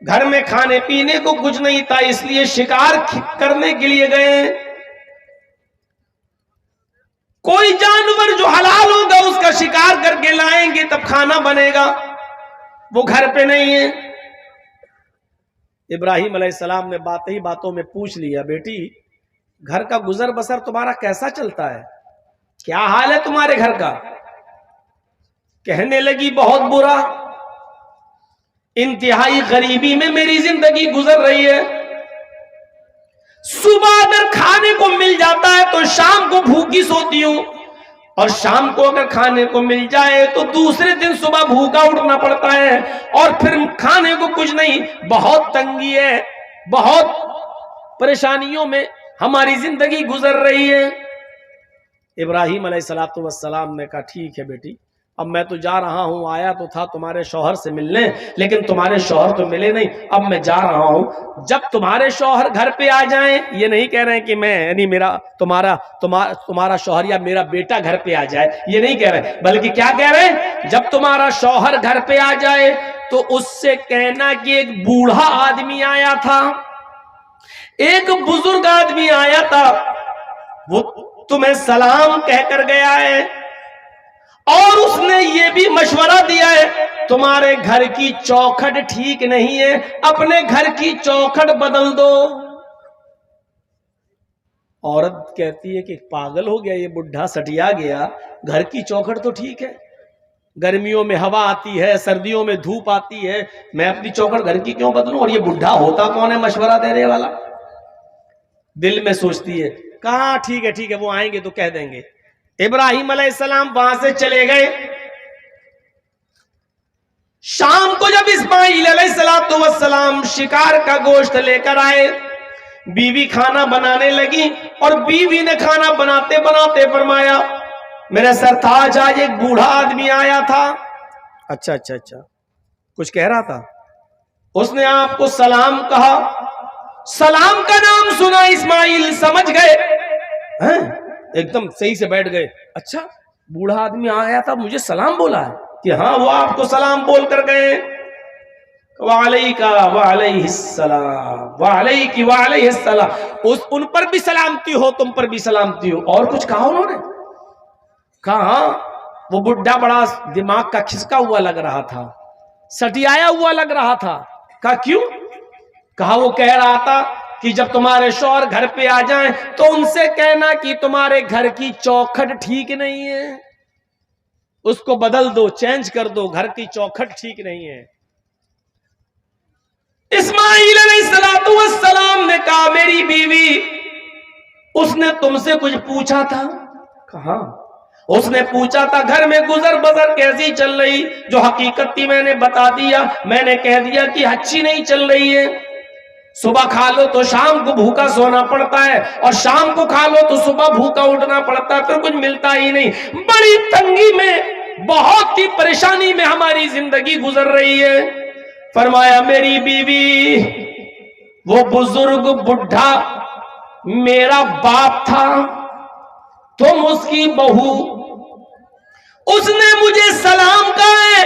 گھر میں کھانے پینے کو کچھ نہیں تھا اس لیے شکار کرنے کے لیے گئے. کوئی جانور جو حلال ہوگا اس کا شکار کر کے لائیں گے تب کھانا بنے گا, وہ گھر پہ نہیں ہے. ابراہیم علیہ السلام نے ہی باتوں میں پوچھ لیا، بیٹی گھر کا گزر بسر تمہارا کیسا چلتا ہے؟ کیا حال ہے تمہارے گھر کا؟ کہنے لگی بہت برا، انتہائی غریبی میں میری زندگی گزر رہی ہے، صبح اگر کھانے کو مل جاتا ہے تو شام کو بھوکی سوتی ہوں، اور شام کو اگر کھانے کو مل جائے تو دوسرے دن صبح بھوکا اٹھنا پڑتا ہے، اور پھر کھانے کو کچھ نہیں، بہت تنگی ہے، بہت پریشانیوں میں ہماری زندگی گزر رہی ہے۔ ابراہیم علیہ السلام نے کہا ٹھیک ہے بیٹی، اب میں تو جا رہا ہوں، آیا تو تھا تمہارے شوہر سے ملنے، لیکن تمہارے شوہر تو ملے نہیں، اب میں جا رہا ہوں، جب تمہارے شوہر گھر پہ آ جائیں، یہ نہیں کہہ رہے ہیں کہ میں یعنی تمہارا شوہر یا میرا بیٹا گھر پہ آ جائے، یہ نہیں کہہ رہے، بلکہ کیا کہہ رہے ہیں، جب تمہارا شوہر گھر پہ آ جائے تو اس سے کہنا کہ ایک بوڑھا آدمی آیا تھا، ایک بزرگ آدمی آیا تھا، وہ تمہیں سلام کہہ کر گیا ہے، اور اس نے یہ بھی مشورہ دیا ہے تمہارے گھر کی چوکھٹ ٹھیک نہیں ہے، اپنے گھر کی چوکھٹ بدل دو۔ عورت کہتی ہے کہ پاگل ہو گیا یہ بڈھا، سٹیا گیا، گھر کی چوکھٹ تو ٹھیک ہے، گرمیوں میں ہوا آتی ہے، سردیوں میں دھوپ آتی ہے، میں اپنی چوکھٹ گھر کی کیوں بدلوں، اور یہ بڈھا ہوتا کون ہے مشورہ دینے والا؟ دل میں سوچتی ہے، کہاں ٹھیک ہے وہ آئیں گے تو کہہ دیں گے۔ ابراہیم علیہ السلام وہاں سے چلے گئے۔ شام کو جب اسماعیل علیہ السلام شکار کا گوشت لے کر آئے، بیوی کھانا بنانے لگی، اور بیوی نے کھانا بناتے بناتے فرمایا میرے سرتاج آج ایک بوڑھا آدمی آیا تھا۔ اچھا کچھ کہہ رہا تھا، اس نے آپ کو سلام کہا، سلام کا نام سنا اسماعیل سمجھ گئے، ایک دم صحیح سے بیٹھ گئے، اچھا بوڑھا آدمی آیا تھا مجھے سلام بولا ہے، کہ ہاں وہ آپ کو سلام بول کر گئے۔ وعلیکا وعلیہ السلام وعلیکی وعلیہ السلام، ان پر بھی سلامتی ہو، تم پر بھی سلامتی ہو۔ اور کچھ کہا انہوں نے؟ کہا وہ بڈھا بڑا دماغ کا کھسکا ہوا لگ رہا تھا، سٹیایا ہوا لگ رہا تھا۔ کہا کیوں؟ کہا وہ کہہ رہا تھا کہ جب تمہارے شوہر گھر پہ آ جائیں تو ان سے کہنا کہ تمہارے گھر کی چوکھٹ ٹھیک نہیں ہے، اس کو بدل دو، چینج کر دو، گھر کی چوکھٹ ٹھیک نہیں ہے۔ اسماعیل علیہ السلام نے کہا میری بیوی، اس نے تم سے کچھ پوچھا تھا؟ کہا اس نے پوچھا تھا گھر میں گزر بسر کیسی چل رہی، جو حقیقت تھی میں نے بتا دیا، میں نے کہہ دیا کہ اچھی نہیں چل رہی ہے، صبح کھا لو تو شام کو بھوکا سونا پڑتا ہے، اور شام کو کھا لو تو صبح بھوکا اٹھنا پڑتا ہے، پھر کچھ ملتا ہی نہیں، بڑی تنگی میں، بہت ہی پریشانی میں ہماری زندگی گزر رہی ہے۔ فرمایا میری بیوی، وہ بزرگ بڈھا میرا باپ تھا، تم اس کی بہو، اس نے مجھے سلام کہا ہے،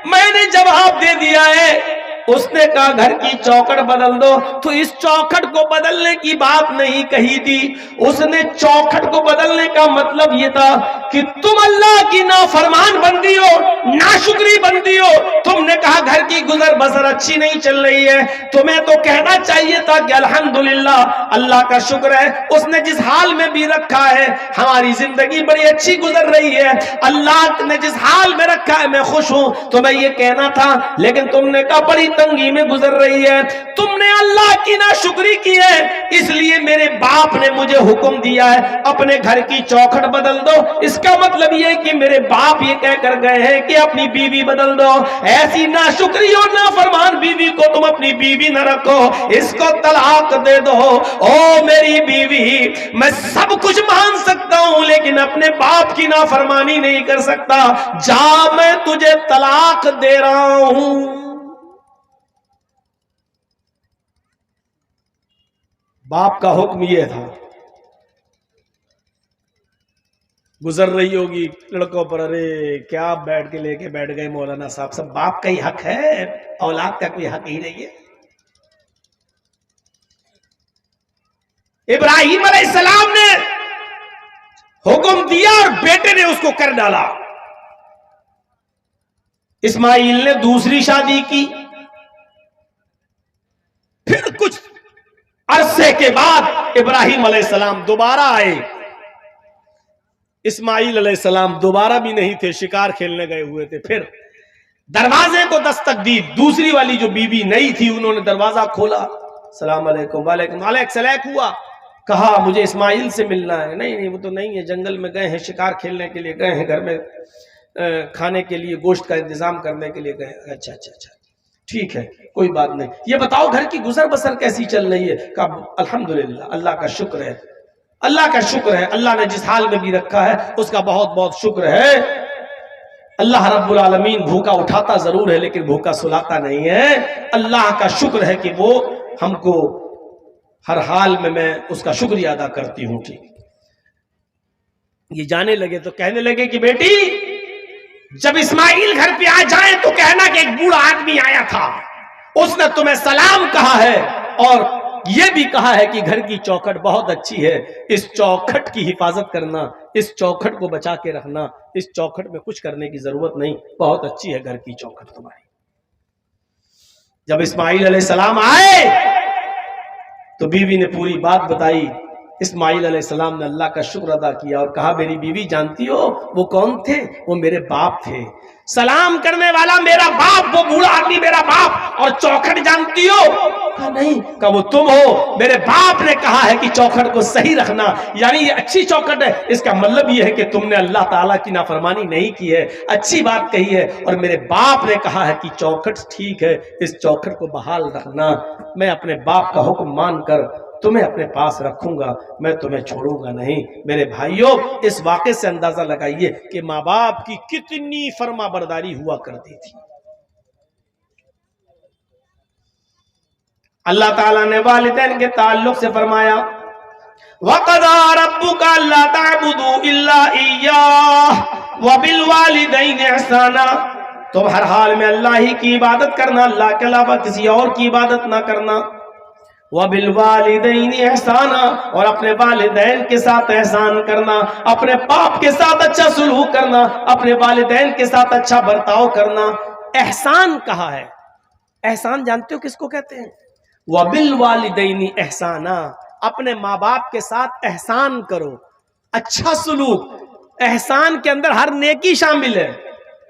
میں نے جواب دے دیا ہے، اس نے کہا گھر کی چوکھٹ بدل دو، تو اس چوکھٹ کو بدلنے کی بات نہیں کہی تھی، اس نے چوکھٹ کو بدلنے کا مطلب یہ تھا کہ تم اللہ کی نافرمان بندی ہو، ناشکری بندی ہو، تم نے کہا گھر کی گزر بسر اچھی نہیں چل رہی ہے، تمہیں تو کہنا چاہیے تھا کہ الحمدللہ اللہ کا شکر ہے، اس نے جس حال میں بھی رکھا ہے ہماری زندگی بڑی اچھی گزر رہی ہے، اللہ نے جس حال میں رکھا ہے میں خوش ہوں، تمہیں یہ کہنا تھا، لیکن تم نے کہا بڑی تنگی میں گزر رہی ہے، تم نے اللہ کی ناشکری کی ہے، اس لیے میرے باپ نے مجھے حکم دیا ہے اپنے گھر کی چوکھٹ بدل دو۔ اس کا مطلب یہ کہ میرے باپ یہ کہہ کر گئے ہیں کہ اپنی بیوی بدل دو، ایسی ناشکری اور نافرمان بیوی کو تم اپنی بیوی نہ رکھو، اس کو طلاق دے دو۔ او میری بیوی، میں سب کچھ مان سکتا ہوں لیکن اپنے باپ کی نافرمانی نہیں کر سکتا، جا میں تجھے طلاق دے رہا ہوں۔ باپ کا حکم یہ تھا۔ گزر رہی ہوگی لڑکوں پر، ارے کیا بیٹھ گئے مولانا صاحب، سب باپ کا ہی حق ہے، اولاد کا کوئی حق ہی نہیں ہے۔ ابراہیم علیہ السلام نے حکم دیا اور بیٹے نے اس کو کر ڈالا۔ اسماعیل نے دوسری شادی کی، کے بعد ابراہیم علیہ السلام دوبارہ آئے. اسماعیل علیہ السلام دوبارہ بھی نہیں تھے, شکار کھیلنے گئے ہوئے تھے. پھر دروازے کو دستک دی, دوسری والی جو بیوی نئی تھی انہوں نے دروازہ کھولا. السلام علیکم. وعلیکم. علیک ہوا. کہا مجھے اسماعیل سے ملنا ہے. نہیں وہ تو نہیں ہے, جنگل میں گئے ہیں, شکار کھیلنے کے لیے گئے ہیں, گھر میں کھانے کے لیے گوشت کا انتظام کرنے کے لیے گئے. اچھا ٹھیک ہے, کوئی بات نہیں. یہ بتاؤ گھر کی گزر بسر کیسی چل رہی ہے؟ کہا الحمدللہ, اللہ کا شکر ہے, اللہ کا شکر ہے. اللہ نے جس حال میں بھی رکھا ہے اس کا بہت بہت شکر ہے. اللہ رب العالمین بھوکا اٹھاتا ضرور ہے لیکن بھوکا سلاتا نہیں ہے. اللہ کا شکر ہے کہ وہ ہم کو ہر حال میں اس کا شکریہ ادا کرتی ہوں. ٹھیک. یہ جانے لگے تو کہنے لگے کہ بیٹی جب اسماعیل گھر پہ آ جائیں تو کہنا کہ ایک بوڑھا آدمی آیا تھا, اس نے تمہیں سلام کہا ہے اور یہ بھی کہا ہے کہ گھر کی چوکھٹ بہت اچھی ہے, اس چوکھٹ کی حفاظت کرنا, اس چوکھٹ کو بچا کے رکھنا, اس چوکھٹ میں کچھ کرنے کی ضرورت نہیں, بہت اچھی ہے گھر کی چوکھٹ تمہاری. جب اسماعیل علیہ السلام آئے تو بیوی نے پوری بات بتائی. اسماعیل علیہ السلام نے اللہ کا شکر ادا کیا اور کہا میری بیوی جانتی ہو وہ کون تھے؟ وہ میرے باپ تھے. سلام کرنے والا میرا باپ, وہ بوڑھا آدمی میرا باپ. اور چوکھٹ جانتی ہو؟ کہا نہیں. کہا وہ تم ہو. میرے باپ نے کہا ہے کہ چوکھٹ کو صحیح رکھنا, یعنی یہ اچھی چوکھٹ ہے. اس کا مطلب یہ ہے کہ تم نے اللہ تعالیٰ کی نافرمانی نہیں کی ہے, اچھی بات کہی ہے. اور میرے باپ نے کہا ہے کہ چوکھٹ ٹھیک ہے, اس چوکھٹ کو بحال رکھنا. میں اپنے باپ کا حکم مان کر تمہیں اپنے پاس رکھوں گا, میں تمہیں چھوڑوں گا نہیں. میرے بھائیوں اس واقعے سے اندازہ لگائیے کہ ماں باپ کی کتنی فرما برداری ہوا کرتی تھی. اللہ تعالیٰ نے والدین کے تعلق سے فرمایا وَقَضَىٰ رَبُّكَ أَلَّا تَعْبُدُوا إِلَّا إِيَّاهُ وَبِالْوَالِدَيْنِ إِحْسَانًا. تم ہر حال میں اللہ ہی کی عبادت کرنا, اللہ کے علاوہ کسی اور کی عبادت نہ کرنا. وَبِالْوَالِدَيْنِ إِحْسَانًا, اور اپنے والدین کے ساتھ احسان کرنا, اپنے باپ کے ساتھ اچھا سلوک کرنا, اپنے والدین کے ساتھ اچھا برتاؤ کرنا. احسان کہا ہے. احسان جانتے ہو کس کو کہتے ہیں؟ وَبِالْوَالِدَيْنِ إِحْسَانًا, اپنے ماں باپ کے ساتھ احسان کرو, اچھا سلوک. احسان کے اندر ہر نیکی شامل ہے,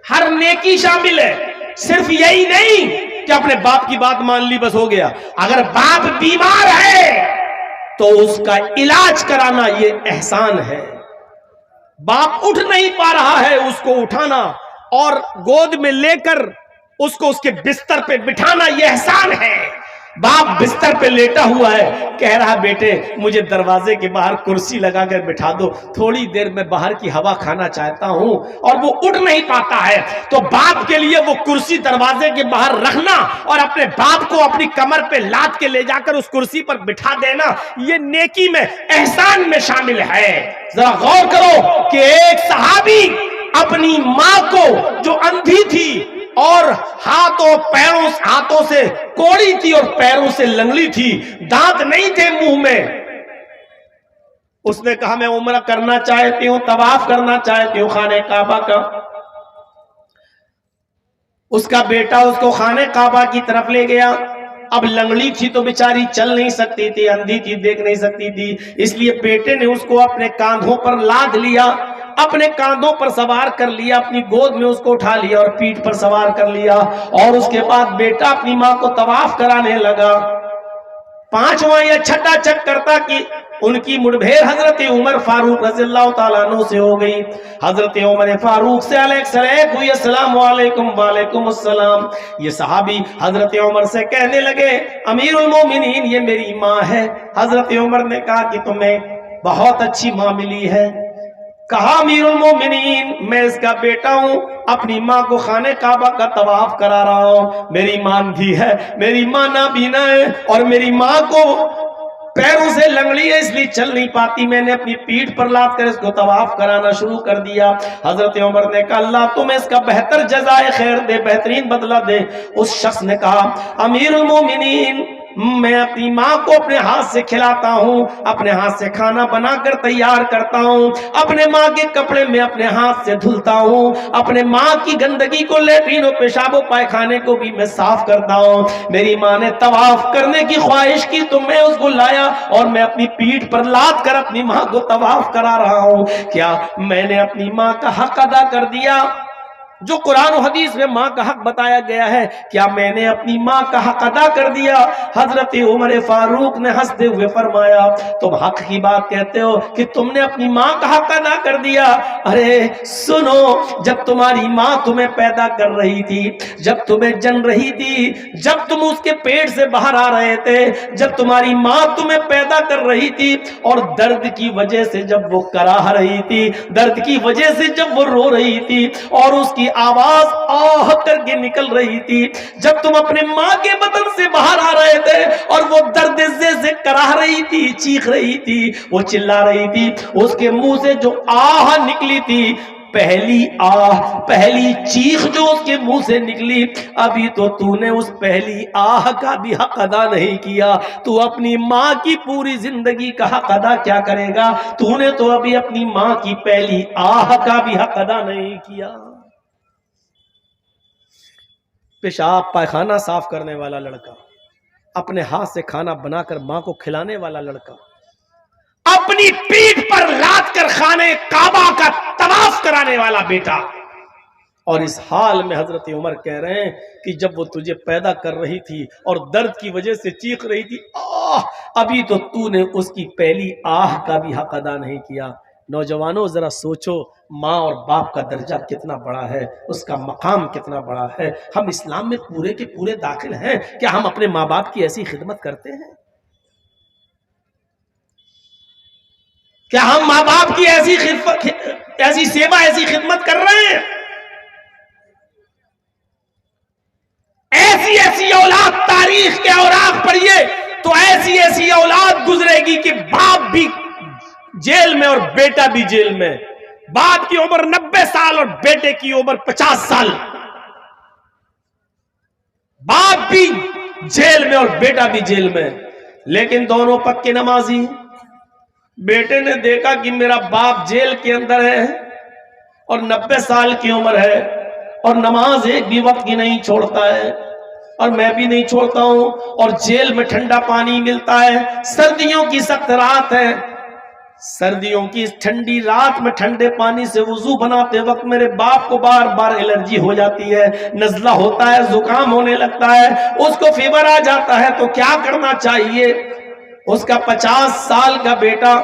ہر نیکی شامل ہے. صرف یہی نہیں کہ اپنے باپ کی بات مان لی بس ہو گیا. اگر باپ بیمار ہے تو اس کا علاج کرانا یہ احسان ہے. باپ اٹھ نہیں پا رہا ہے, اس کو اٹھانا اور گود میں لے کر اس کو اس کے بستر پہ بٹھانا یہ احسان ہے. باپ بستر پہ لیٹا ہوا ہے, کہہ رہا بیٹے مجھے دروازے کے باہر کرسی لگا کر بٹھا دو, تھوڑی دیر میں باہر کی ہوا کھانا چاہتا ہوں, اور وہ اٹھ نہیں پاتا ہے. تو باپ کے لیے وہ کرسی دروازے کے باہر رکھنا اور اپنے باپ کو اپنی کمر پہ لاد کے لے جا کر اس کرسی پر بٹھا دینا یہ نیکی میں, احسان میں شامل ہے. ذرا غور کرو کہ ایک صحابی اپنی ماں کو جو اندھی تھی اور ہاتھوں سے کوڑی تھی اور پیروں سے لنگڑی تھی, دانت نہیں تھے منہ میں, اس نے کہا میں عمرہ کرنا چاہتی ہوں, طواف کرنا چاہتی ہوں خانہ کعبہ کا. اس کا بیٹا اس کو خانہ کعبہ کی طرف لے گیا. اب لنگڑی تھی تو بیچاری چل نہیں سکتی تھی, اندھی تھی دیکھ نہیں سکتی تھی, اس لیے بیٹے نے اس کو اپنے کاندھوں پر لاد لیا, اپنے کاندھوں پر سوار کر لیا, اپنی گود میں اس کو اٹھا لیا اور پیٹھ پر سوار کر لیا. اور اس کے بعد بیٹا اپنی ماں کو طواف کرانے لگا. 5واں یا 6ٹا چکر تھا کہ ان کی مڑبھیر حضرت عمر فاروق رضی اللہ تعالیٰ عنہ سے ہو گئی. حضرت عمر فاروق سے علیہ ہوئی السلام علیکم. وعلیکم السلام. یہ صحابی حضرت عمر سے کہنے لگے امیر المومنین یہ میری ماں ہے. حضرت عمر نے کہا کہ تمہیں بہت اچھی ماں ملی ہے. کہا امیر المومنین میں اس کا بیٹا ہوں, اپنی ماں کو خانہ کعبہ کا طواف کرا رہا ہوں. میری ماں بھی ہے, میری ماں نابینا ہے اور میری ماں کو پیروں سے لنگڑی ہے اس لیے چل نہیں پاتی. میں نے اپنی پیٹھ پر لاد کر اس کو طواف کرانا شروع کر دیا. حضرت عمر نے کہا اللہ تمہیں اس کا بہتر جزائے خیر دے, بہترین بدلہ دے. اس شخص نے کہا امیر المومنین میں اپنی ماں کو اپنے ہاتھ سے کھلاتا ہوں، اپنے ہاتھ سے کھانا بنا کر تیار کرتا ہوں، اپنے ماں کے کپڑے میں اپنے ہاتھ سے دھلتا ہوں، اپنے ماں کی گندگی کو، لیٹرین و پیشاب و پائخانے کو بھی میں صاف کرتا ہوں۔ میری ماں نے طواف کرنے کی خواہش کی تو میں اس کو لایا اور میں اپنی پیٹھ پر لاد کر اپنی ماں کو طواف کرا رہا ہوں۔ کیا میں نے اپنی ماں کا حق ادا کر دیا؟ جو قرآن و حدیث میں ماں کا حق بتایا گیا ہے، کیا میں نے اپنی ماں کا حق ادا کر دیا؟ حضرت عمر فاروق نے ہنستے ہوئے فرمایا، تم حق کی بات کہتے ہو کہ تم نے اپنی ماں کا حق ادا کر دیا؟ ارے سنو، جب تمہاری ماں تمہیں پیدا کر رہی تھی، جب تمہیں جن رہی تھی، جب تم اس کے پیٹ سے باہر آ رہے تھے، جب تمہاری ماں تمہیں پیدا کر رہی تھی اور درد کی وجہ سے جب وہ کراہ رہی تھی، درد کی وجہ سے جب وہ رو رہی تھی اور اس کی آواز آہ کر کے نکل رہی تھی، جب تم اپنے ماں کے بدن سے باہر آ رہے تھے اور وہ درد سے کراہ رہی تھی، چیخ رہی تھی، وہ چلا رہی تھی، اس کے منہ سے جو آہ نکلی تھی، پہلی آہ، پہلی چیخ جو اس کے منہ سے نکلی، ابھی تو نے اس پہلی آہ کا بھی حق ادا نہیں کیا، تو اپنی ماں کی پوری زندگی کا حق ادا کیا کرے گا؟ تو نے تو ابھی اپنی ماں کی پہلی آہ کا بھی حق ادا نہیں کیا۔ پیشاب پائخانہ صاف کرنے والا لڑکا، اپنے ہاتھ سے کھانا بنا کر ماں کو کھلانے والا لڑکا، اپنی پیٹھ پر لاد کر خانے کعبہ کا طواف کرانے والا بیٹا، اور اس حال میں حضرت عمر کہہ رہے ہیں کہ جب وہ تجھے پیدا کر رہی تھی اور درد کی وجہ سے چیخ رہی تھی، ابھی تو نے اس کی پہلی آہ کا بھی حق ادا نہیں کیا۔ نوجوانوں ذرا سوچو، ماں اور باپ کا درجہ کتنا بڑا ہے، اس کا مقام کتنا بڑا ہے۔ ہم اسلام میں پورے کے پورے داخل ہیں، کیا ہم اپنے ماں باپ کی ایسی خدمت کرتے ہیں؟ کیا ہم ماں باپ کی ایسی سیوا، ایسی خدمت کر رہے ہیں؟ ایسی ایسی اولاد تاریخ کے اوراق پڑھیے تو ایسی ایسی اولاد گزرے گی کہ باپ بھی جیل میں اور بیٹا بھی جیل میں، باپ کی عمر 90 سال اور بیٹے کی عمر 50 سال، باپ بھی جیل میں اور بیٹا بھی جیل میں، لیکن دونوں پکے نمازی۔ بیٹے نے دیکھا کہ میرا باپ جیل کے اندر ہے اور 90 سال کی عمر ہے اور نماز ایک بھی وقت کی نہیں چھوڑتا ہے، اور میں بھی نہیں چھوڑتا ہوں، اور جیل میں ٹھنڈا پانی ملتا ہے، سردیوں کی سخت رات ہے، سردیوں کی اس ٹھنڈی رات میں ٹھنڈے پانی سے وضو بناتے وقت میرے باپ کو بار بار الرجی ہو جاتی ہے، نزلہ ہوتا ہے، زکام ہونے لگتا ہے، اس کو فیور آ جاتا ہے، تو کیا کرنا چاہیے؟ اس کا 50 سال کا بیٹا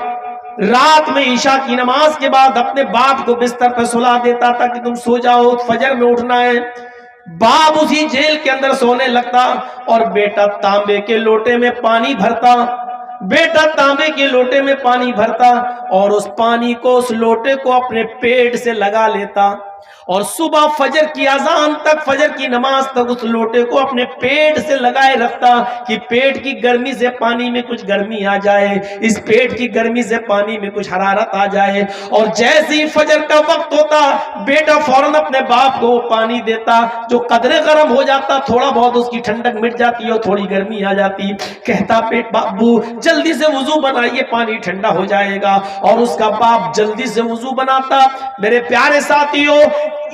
رات میں عشاء کی نماز کے بعد اپنے باپ کو بستر پر سلا دیتا تھا کہ تم سو جاؤ، فجر میں اٹھنا ہے۔ باپ اسی جیل کے اندر سونے لگتا اور بیٹا تانبے کے لوٹے میں پانی بھرتا، بیٹا تانبے کے لوٹے میں پانی بھرتا اور اس پانی کو، اس لوٹے کو اپنے پیٹ سے لگا لیتا، اور صبح فجر کی اذان تک، فجر کی نماز تک اس لوٹے کو اپنے پیٹ سے لگائے رکھتا کہ پیٹ کی گرمی سے پانی میں کچھ گرمی آ جائے، اس پیٹ کی گرمی سے پانی میں کچھ حرارت آ جائے، اور جیسے ہی فجر کا وقت ہوتا بیٹا فوراً اپنے باپ کو پانی دیتا، جو قدرے گرم ہو جاتا، تھوڑا بہت اس کی ٹھنڈک مٹ جاتی اور تھوڑی گرمی آ جاتی، کہتا پیٹ بابو جلدی سے وضو بنائیے، پانی ٹھنڈا ہو جائے گا، اور اس کا باپ جلدی سے وضو بناتا۔ میرے پیارے ساتھیوں،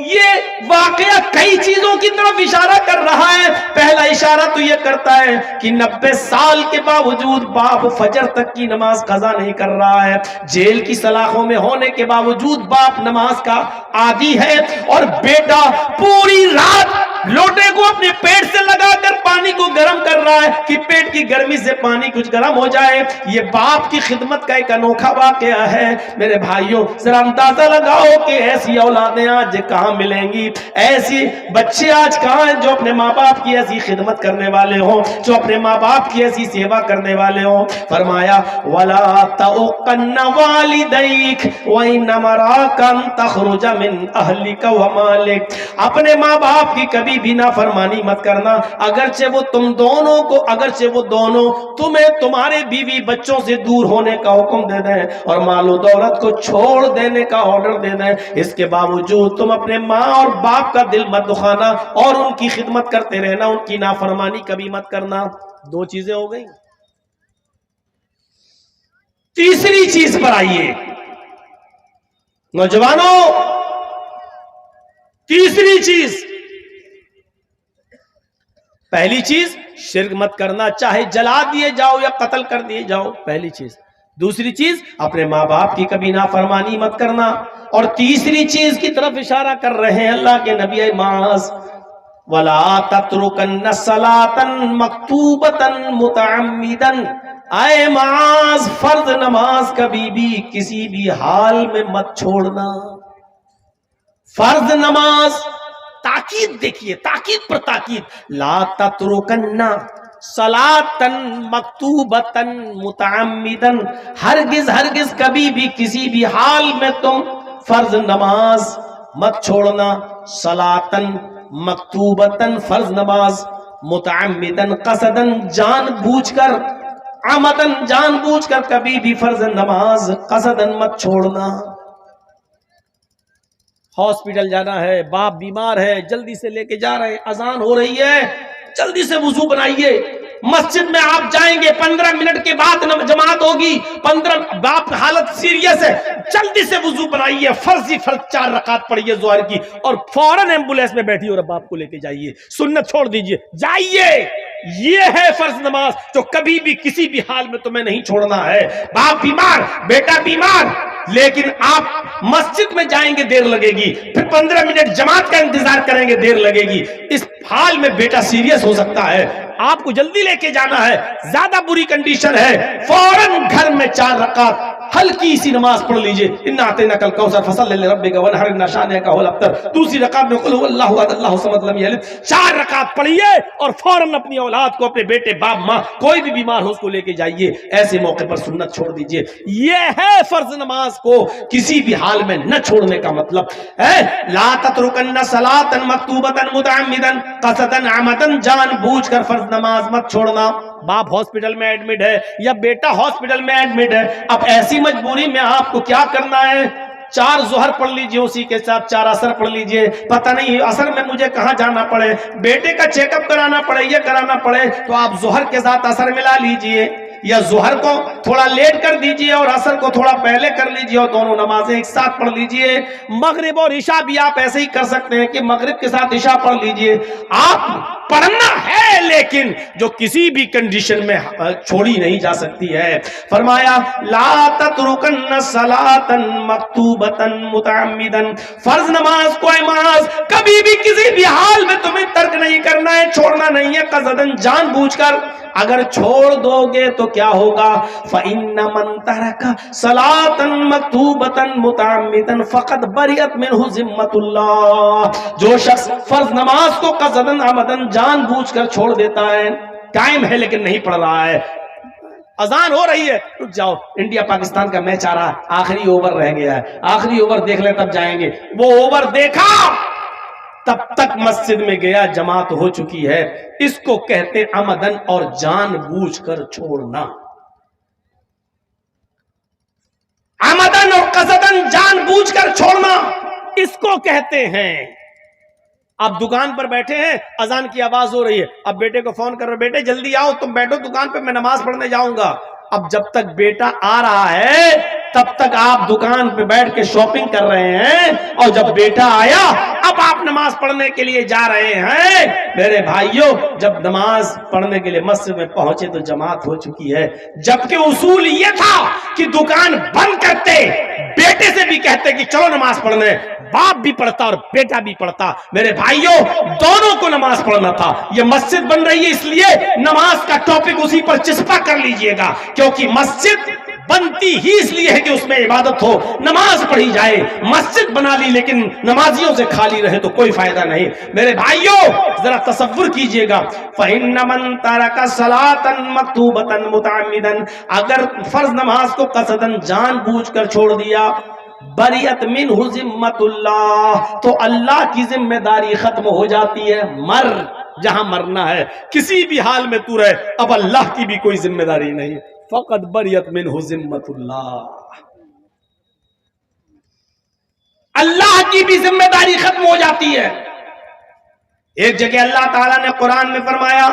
یہ واقعہ کئی چیزوں کی طرف اشارہ کر رہا ہے۔ پہلا اشارہ تو یہ کرتا ہے کہ 90 سال کے باوجود باپ فجر تک کی نماز قضا نہیں کر رہا ہے، جیل کی سلاخوں میں ہونے کے باوجود باپ نماز کا عادی ہے، اور بیٹا پوری رات لوٹے کو اپنے پیٹ سے لگا کر پانی کو گرم کر رہا ہے کہ پیٹ کی گرمی سے پانی کچھ گرم ہو جائے۔ یہ باپ کی خدمت کا ایک انوکھا واقعہ ہے۔ میرے بھائیوں ذرا اندازہ لگاؤ کہ ایسی اولادیں آج کہاں ملیں گی، ایسی بچے آج کہاں ہیں جو اپنے ماں باپ کی ایسی خدمت کرنے والے ہوں، جو اپنے ماں باپ کی ایسی سیوا کرنے والے ہوں۔ فرمایا وَلَا تَعُقَّنَّ وَالِدَيْكَ وَإِنَّ مَرَاكَ أَن تَخْرُجَ مِنْ أَهْلِكَ وَمَالِكَ، اپنے ماں باپ کی کبھی بھی نافرمانی مت کرنا، اگرچہ وہ تم دونوں کو، اگرچہ وہ دونوں تمہیں تمہارے بیوی بچوں سے دور ہونے کا حکم دے دیں اور مال و دولت کو چھوڑ دینے کا آرڈر دے دیں، اس کے باوجود تم اپنے ماں اور باپ کا دل مت دکھانا اور ان کی خدمت کرتے رہنا، ان کی نافرمانی کبھی مت کرنا۔ دو چیزیں ہو گئی. تیسری چیز پر آئیے نوجوانوں. تیسری چیز، پہلی چیز شرک مت کرنا، چاہے جلا دیے جاؤ یا قتل کر دیے جاؤ، پہلی چیز. دوسری چیز اپنے ماں باپ کی کبھی نافرمانی مت کرنا. اور تیسری چیز کی طرف اشارہ کر رہے ہیں اللہ کے نبی معاذ وَلَا تَتْرُكَنَّ صَلَاةً مَكْتُوبَةً مُتَعَمِّدًا. اے معاذ، فرض نماز کبھی بھی کسی بھی حال میں مت چھوڑنا. فرض نماز، تاکید دیکھیے، تاکید پر تاکید. لا تترکن صلاۃ مکتوبۃ متعمدا، ہرگز ہرگز کبھی بھی کسی بھی حال میں تم فرض نماز مت چھوڑنا. صلاۃ مکتوبۃ، فرض نماز، متعمدا، قصدا، جان بوجھ کر، عمدن، جان بوجھ کر کبھی بھی فرض نماز قصدا مت چھوڑنا. ہاسپٹل جانا ہے، باپ بیمار ہے، جلدی سے لے کے جا رہے ہیں، اذان ہو رہی ہے، جلدی سے وضو بنائیے. مسجد میں آپ جائیں گے، 15 منٹ کے بعد جماعت ہوگی، 15 باپ حالت سیریس ہے، جلدی سے وضو بنائیے، فرض 4 رکعت پڑھیے ظہر کی، اور فوراً ایمبولینس میں بیٹھی اور باپ کو لے کے جائیے. سنت چھوڑ دیجئے، جائیے. یہ ہے فرض نماز جو کبھی بھی کسی بھی حال میں تمہیں نہیں چھوڑنا ہے. باپ بیمار، بیٹا بیمار، لیکن آپ مسجد میں جائیں گے دیر لگے گی، پھر 15 منٹ جماعت کا انتظار کریں گے دیر لگے گی. اس حال میں بیٹا سیریس ہو سکتا ہے، آپ کو جلدی لے کے جانا ہے، زیادہ بری کنڈیشن ہے، فوراً گھر میں 4 رکعت ہلکی سی نماز پڑھ لیجئے. اِنَّا أَعْطَيْنَاكَ الْكَوْثَرَ فَصَلِّ لِرَبِّكَ وَانْحَرْ إِنَّ شَانِئَكَ هُوَ الْأَبْتَرُ. دوسری رکعت میں قُلْ هُوَ اللَّهُ أَحَدُ اللَّهُ الصَّمَدُ لَمْ يَلِدْ. 4 رکعت پڑھیے اور فوراً اپنی اولاد کو، اپنے بیٹے، باپ، ماں، کوئی بھی بیمار ہو اس کو لے کے جائیے. ایسے موقع پر سنت چھوڑ دیجئے. یہ ہے فرض نماز کو کسی بھی حال میں نہ چھوڑنے کا مطلب ہے. لا تترکن صلاۃ مکتوبۃ متعمدا قصدا عمدا، جان بوجھ کر فرض نماز مت چھوڑنا. باپ ہاسپٹل میں ایڈمٹ ہے یا بیٹا ہاسپٹل میں ایڈمٹ ہے، اب ایسی مجبوری میں آپ کو کیا کرنا ہے؟ 4 ظہر پڑھ لیجئے، اسی کے ساتھ 4 عصر پڑھ لیجئے. پتہ نہیں عصر میں مجھے کہاں جانا پڑے، بیٹے کا چیک اپ کرانا پڑے، یہ کرانا پڑے، تو آپ ظہر کے ساتھ عصر ملا لیجئے، یا ظہر کو تھوڑا لیٹ کر دیجئے اور عصر کو تھوڑا پہلے کر لیجئے اور دونوں نمازیں ایک ساتھ پڑھ لیجئے. مغرب اور عشاء بھی آپ ایسے ہی کر سکتے ہیں کہ مغرب کے ساتھ عشاء پڑھ لیجئے. آپ پڑھنا ہے لیکن جو کسی بھی کنڈیشن میں چھوڑی نہیں جا سکتی ہے. فرمایا لا تترکن صلاۃ مکتوبۃ متعمدا، فرض نماز کو معاذ کبھی بھی کسی بھی حال میں تمہیں ترک نہیں کرنا ہے، چھوڑنا نہیں ہے، قصدن، جان بوجھ کر. اگر چھوڑ دو گے تو کیا ہوگا؟ فَإِنَّ مَن تَرَكَ صَلَاةً مَكْتُوبَةً مُتَعَمِّدًا فَقَدْ بَرِئَتْ مِنْهُ ذِمَّةُ اللَّهِ. جو شخص فرض نماز کو قصدن عمدن جان بوجھ کر چھوڑ دیتا ہے، ٹائم ہے لیکن نہیں پڑھ رہا ہے، اذان ہو رہی ہے، رک جاؤ، انڈیا پاکستان کا میچ آ رہا ہے، آخری اوور رہ گیا ہے، آخری اوور دیکھ لیں تب جائیں گے. وہ اوور دیکھا، تب تک مسجد میں گیا، جماعت ہو چکی ہے. اس کو کہتے عمدن اور جان بوجھ کر چھوڑنا. عمدن اور قصدن، جان بوجھ کر چھوڑنا، اس کو کہتے ہیں. آپ دکان پر بیٹھے ہیں، اذان کی آواز ہو رہی ہے، اب بیٹے کو فون کر رہے، بیٹے جلدی آؤ، تم بیٹھو دکان پہ، میں نماز پڑھنے جاؤں گا. اب جب تک بیٹا آ رہا ہے تب تک آپ دکان پہ بیٹھ کے شاپنگ کر رہے ہیں، اور جب بیٹا آیا اب آپ نماز پڑھنے کے لیے جا رہے ہیں. میرے بھائیوں، جب نماز پڑھنے کے لیے مسجد میں پہنچے تو جماعت ہو چکی ہے. جبکہ اصول یہ تھا کہ دکان بند کرتے، بیٹے سے بھی کہتے کہ چلو نماز پڑھنے، باپ بھی پڑھتا اور بیٹا بھی پڑھتا. میرے بھائیوں، دونوں کو نماز پڑھنا تھا. یہ مسجد بن رہی ہے اس لیے نماز کا ٹاپک اسی پر چسپا کر لیجئے گا، کیونکہ مسجد بنتی ہی اس لیے ہے کہ اس میں عبادت ہو، نماز پڑھی جائے. مسجد بنا لی لیکن نمازیوں سے خالی رہے تو کوئی فائدہ نہیں. میرے بھائیوں ذرا تصور کیجئے گا، فَإِنَّ مَن تَرَكَ صَلَاةً مَكْتُوبَةً مُتَعَمِّدًا، اگر فرض نماز کو قصدن جان بوجھ کر چھوڑ دیا، بریت منہ ذمت اللہ، تو اللہ کی ذمہ داری ختم ہو جاتی ہے. مر جہاں مرنا ہے، کسی بھی حال میں تو رہے، اب اللہ کی بھی کوئی ذمہ داری نہیں. فقط بریت منہ ذمت اللہ، اللہ کی بھی ذمہ داری ختم ہو جاتی ہے. ایک جگہ اللہ تعالیٰ نے قرآن میں فرمایا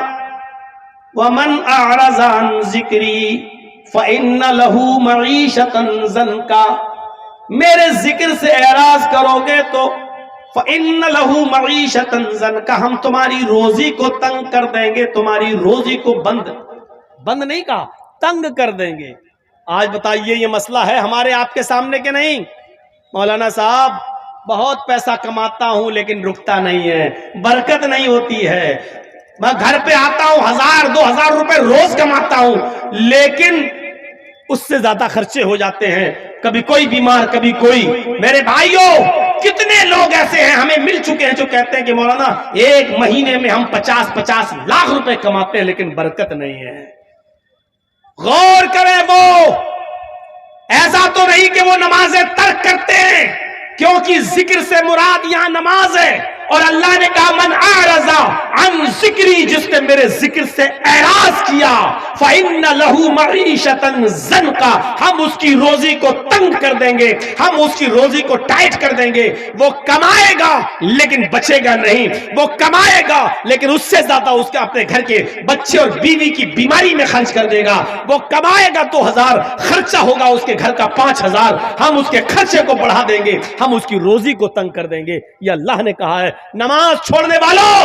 ومن اعرض عن ذکری فإن له معیشۃ ضنکا، میرے ذکر سے اعراض کرو گے تو فإن له معیشۃ ضنکا، ہم تمہاری روزی کو تنگ کر دیں گے، تمہاری روزی کو بند نہیں کہا، تنگ کر دیں گے۔ آج بتائیے یہ مسئلہ ہے ہمارے آپ کے سامنے کہ نہیں؟ مولانا صاحب بہت پیسہ کماتا ہوں لیکن رکتا نہیں ہے، برکت نہیں ہوتی ہے، میں گھر پہ آتا ہوں 1000-2000 روپے روز کماتا ہوں لیکن اس سے زیادہ خرچے ہو جاتے ہیں، کبھی کوئی بیمار کبھی کوئی۔ میرے بھائیوں کتنے لوگ ایسے ہیں ہمیں مل چکے ہیں جو کہتے ہیں کہ مولانا ایک مہینے میں ہم 50-50 لاکھ روپے کماتے ہیں لیکن برکت نہیں ہے۔ غور کریں، وہ ایسا تو نہیں کہ وہ نمازیں ترک کرتے ہیں، کیونکہ ذکر سے مراد یہاں نماز ہے، اور اللہ نے کہا من اعرض عن ذکری، جس نے میرے ذکر سے اعراض کیا فإن له معیشۃ ضنکا، ہم اس کی روزی کو تنگ کر دیں گے، ہم اس کی روزی کو ٹائٹ کر دیں گے۔ وہ کمائے گا لیکن بچے گا نہیں، وہ کمائے گا لیکن اس سے زیادہ اس کے اپنے گھر کے بچے اور بیوی کی بیماری میں خرچ کر دے گا۔ وہ کمائے گا 2000، خرچہ ہوگا اس کے گھر کا 5000، ہم اس کے خرچے کو بڑھا دیں گے، ہم اس کی روزی کو تنگ کر دیں گے۔ یہ اللہ نے کہا ہے۔ نماز چھوڑنے والوں،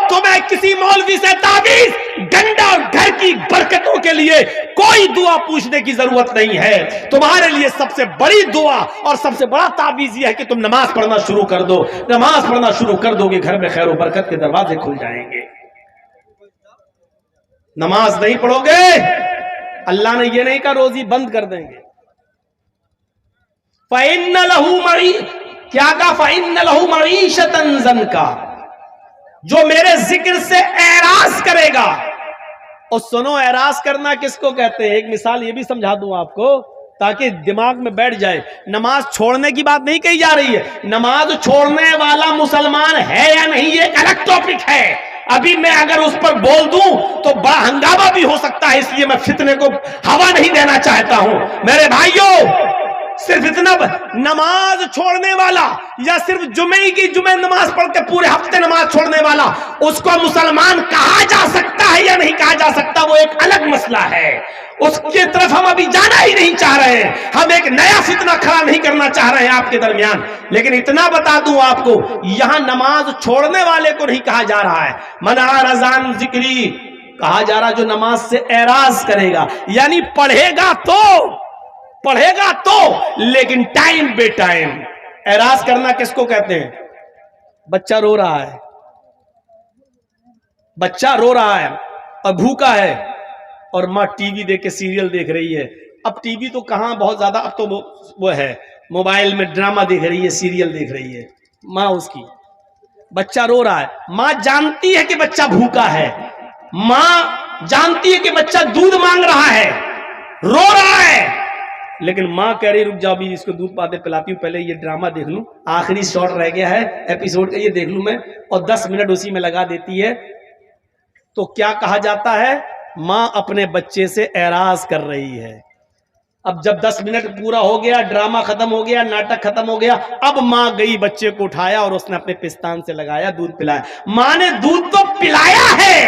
تمہیں کسی مولوی سے تعویذ گنڈا اور گھر کی برکتوں کے لیے کوئی دعا پوچھنے کی ضرورت نہیں ہے۔ تمہارے لیے سب سے بڑی دعا اور سب سے بڑا تعویذ یہ ہے کہ تم نماز پڑھنا شروع کر دو۔ نماز پڑھنا شروع کر دو گے، گھر میں خیر و برکت کے دروازے کھل جائیں گے۔ نماز نہیں پڑھو گے، اللہ نے یہ نہیں کہا روزی بند کر دیں گے۔ فَإِنَّ لَهُ کیا کہا؟ فَإِنَّ لَهُ مَعِيشَةً ضَنْكَا، جو میرے ذکر سے اعراض کرے گا۔ اور سنو، اعراض کرنا کس کو کہتے ہیں؟ ایک مثال یہ بھی سمجھا دوں آپ کو تاکہ دماغ میں بیٹھ جائے۔ نماز چھوڑنے کی بات نہیں کہی جا رہی ہے، نماز چھوڑنے والا مسلمان ہے یا نہیں یہ ایک الگ ٹاپک ہے۔ ابھی میں اگر اس پر بول دوں تو بڑا ہنگامہ بھی ہو سکتا ہے، اس لیے میں فتنے کو ہوا نہیں دینا چاہتا ہوں۔ میرے بھائیوں صرف اتنا، نماز چھوڑنے والا یا صرف جمعے کی جمعے نماز پڑھ کے پورے ہفتے نماز چھوڑنے والا، اس کو مسلمان کہا جا سکتا ہے یا نہیں کہا جا سکتا وہ ایک الگ مسئلہ ہے، اس کی طرف ہم ابھی جانا ہی نہیں چاہ رہے ہیں، ہم ایک نیا فتنہ کھڑا نہیں کرنا چاہ رہے ہیں آپ کے درمیان۔ لیکن اتنا بتا دوں آپ کو، یہاں نماز چھوڑنے والے کو نہیں کہا جا رہا ہے، من اعرض عن ذکری کہا جا رہا جو نماز سے اعراض کرے گا، یعنی پڑھے گا تو لیکن ٹائم بے ٹائم۔ اعراض کرنا کس کو کہتے ہیں؟ بچہ رو رہا ہے، اور بھوکا ہے، اور ماں ٹی وی دیکھ کے سیریل دیکھ رہی ہے۔ اب ٹی وی تو کہاں بہت زیادہ، اب تو وہ ہے موبائل میں ڈرامہ دیکھ رہی ہے، سیریل دیکھ رہی ہے ماں اس کی۔ بچہ رو رہا ہے، ماں جانتی ہے کہ بچہ بھوکا ہے، ماں جانتی ہے کہ بچہ دودھ مانگ رہا ہے، رو رہا ہے، لیکن ماں کہہ رہی رک جاؤ بھی اس کو دودھ پاتے پلاتی ہوں، پہلے یہ ڈرامہ دیکھ لوں، آخری شاٹ رہ گیا ہے ایپیسوڈ کا، یہ دیکھ لوں میں، اور 10 منٹ اسی میں لگا دیتی ہے۔ تو کیا کہا جاتا ہے؟ ماں اپنے بچے سے اعراض کر رہی ہے۔ اب جب 10 منٹ پورا ہو گیا، ڈرامہ ختم ہو گیا، ناٹک ختم ہو گیا، اب ماں گئی بچے کو اٹھایا اور اس نے اپنے پستان سے لگایا، دودھ پلایا۔ ماں نے دودھ تو پلایا ہے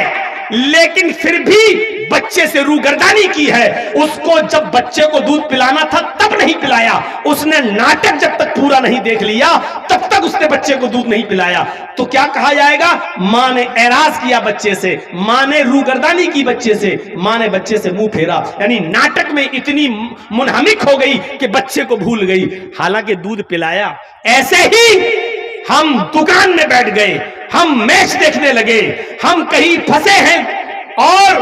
لیکن پھر بھی بچے سے روگردانی کی ہے، اس کو جب بچے کو دودھ پلانا تھا تب نہیں پلایا، اس نے ناٹک جب تک پورا نہیں دیکھ لیا تب تک اس نے بچے کو دودھ نہیں پلایا۔ تو کیا کہا جائے گا؟ ماں نے اعراض کیا بچے سے، ماں نے روگردانی کی بچے سے، ماں نے بچے سے منہ پھیرا، یعنی ناٹک میں اتنی منہمک ہو گئی کہ بچے کو بھول گئی، حالانکہ دودھ پلایا۔ ایسے ہی ہم دکان میں بیٹھ گئے، ہم میچ دیکھنے لگے، ہم کہیں پھنسے ہیں اور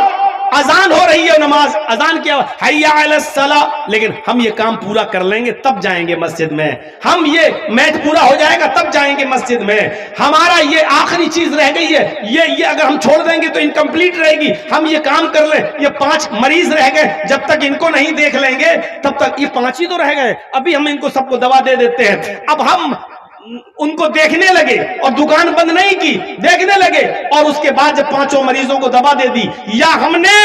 اذان ہو رہی ہے، نماز اذان کیا حی علی الصلاۃ، لیکن ہم یہ کام پورا کر لیں گے تب جائیں گے مسجد میں، ہم یہ میچ پورا ہو جائے گا تب جائیں گے مسجد میں، ہمارا یہ آخری چیز رہ گئی ہے، یہ اگر ہم چھوڑ دیں گے تو انکمپلیٹ رہے گی، ہم یہ کام کر لیں، یہ 5 مریض رہ گئے، جب تک ان کو نہیں دیکھ لیں گے تب تک یہ 5 ہی تو رہ گئے، ابھی ہم ان کو سب کو دوا دے دیتے ہیں۔ اب ہم ان کو دیکھنے لگے اور دکان بند نہیں کی، دیکھنے لگے، اور اس کے بعد جب 5 مریضوں کو دوا دے دی، یا ہم نے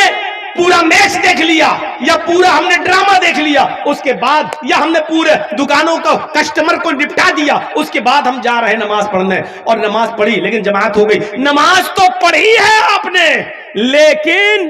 پورا میچ دیکھ لیا یا پورا ہم نے ڈرامہ دیکھ لیا، اس کے بعد یا ہم نے پورے دکانوں کو کسٹمر کو نپٹا دیا، اس کے بعد ہم جا رہے ہیں نماز پڑھنے، اور نماز پڑھی لیکن جماعت ہو گئی۔ نماز تو پڑھی ہے آپ نے لیکن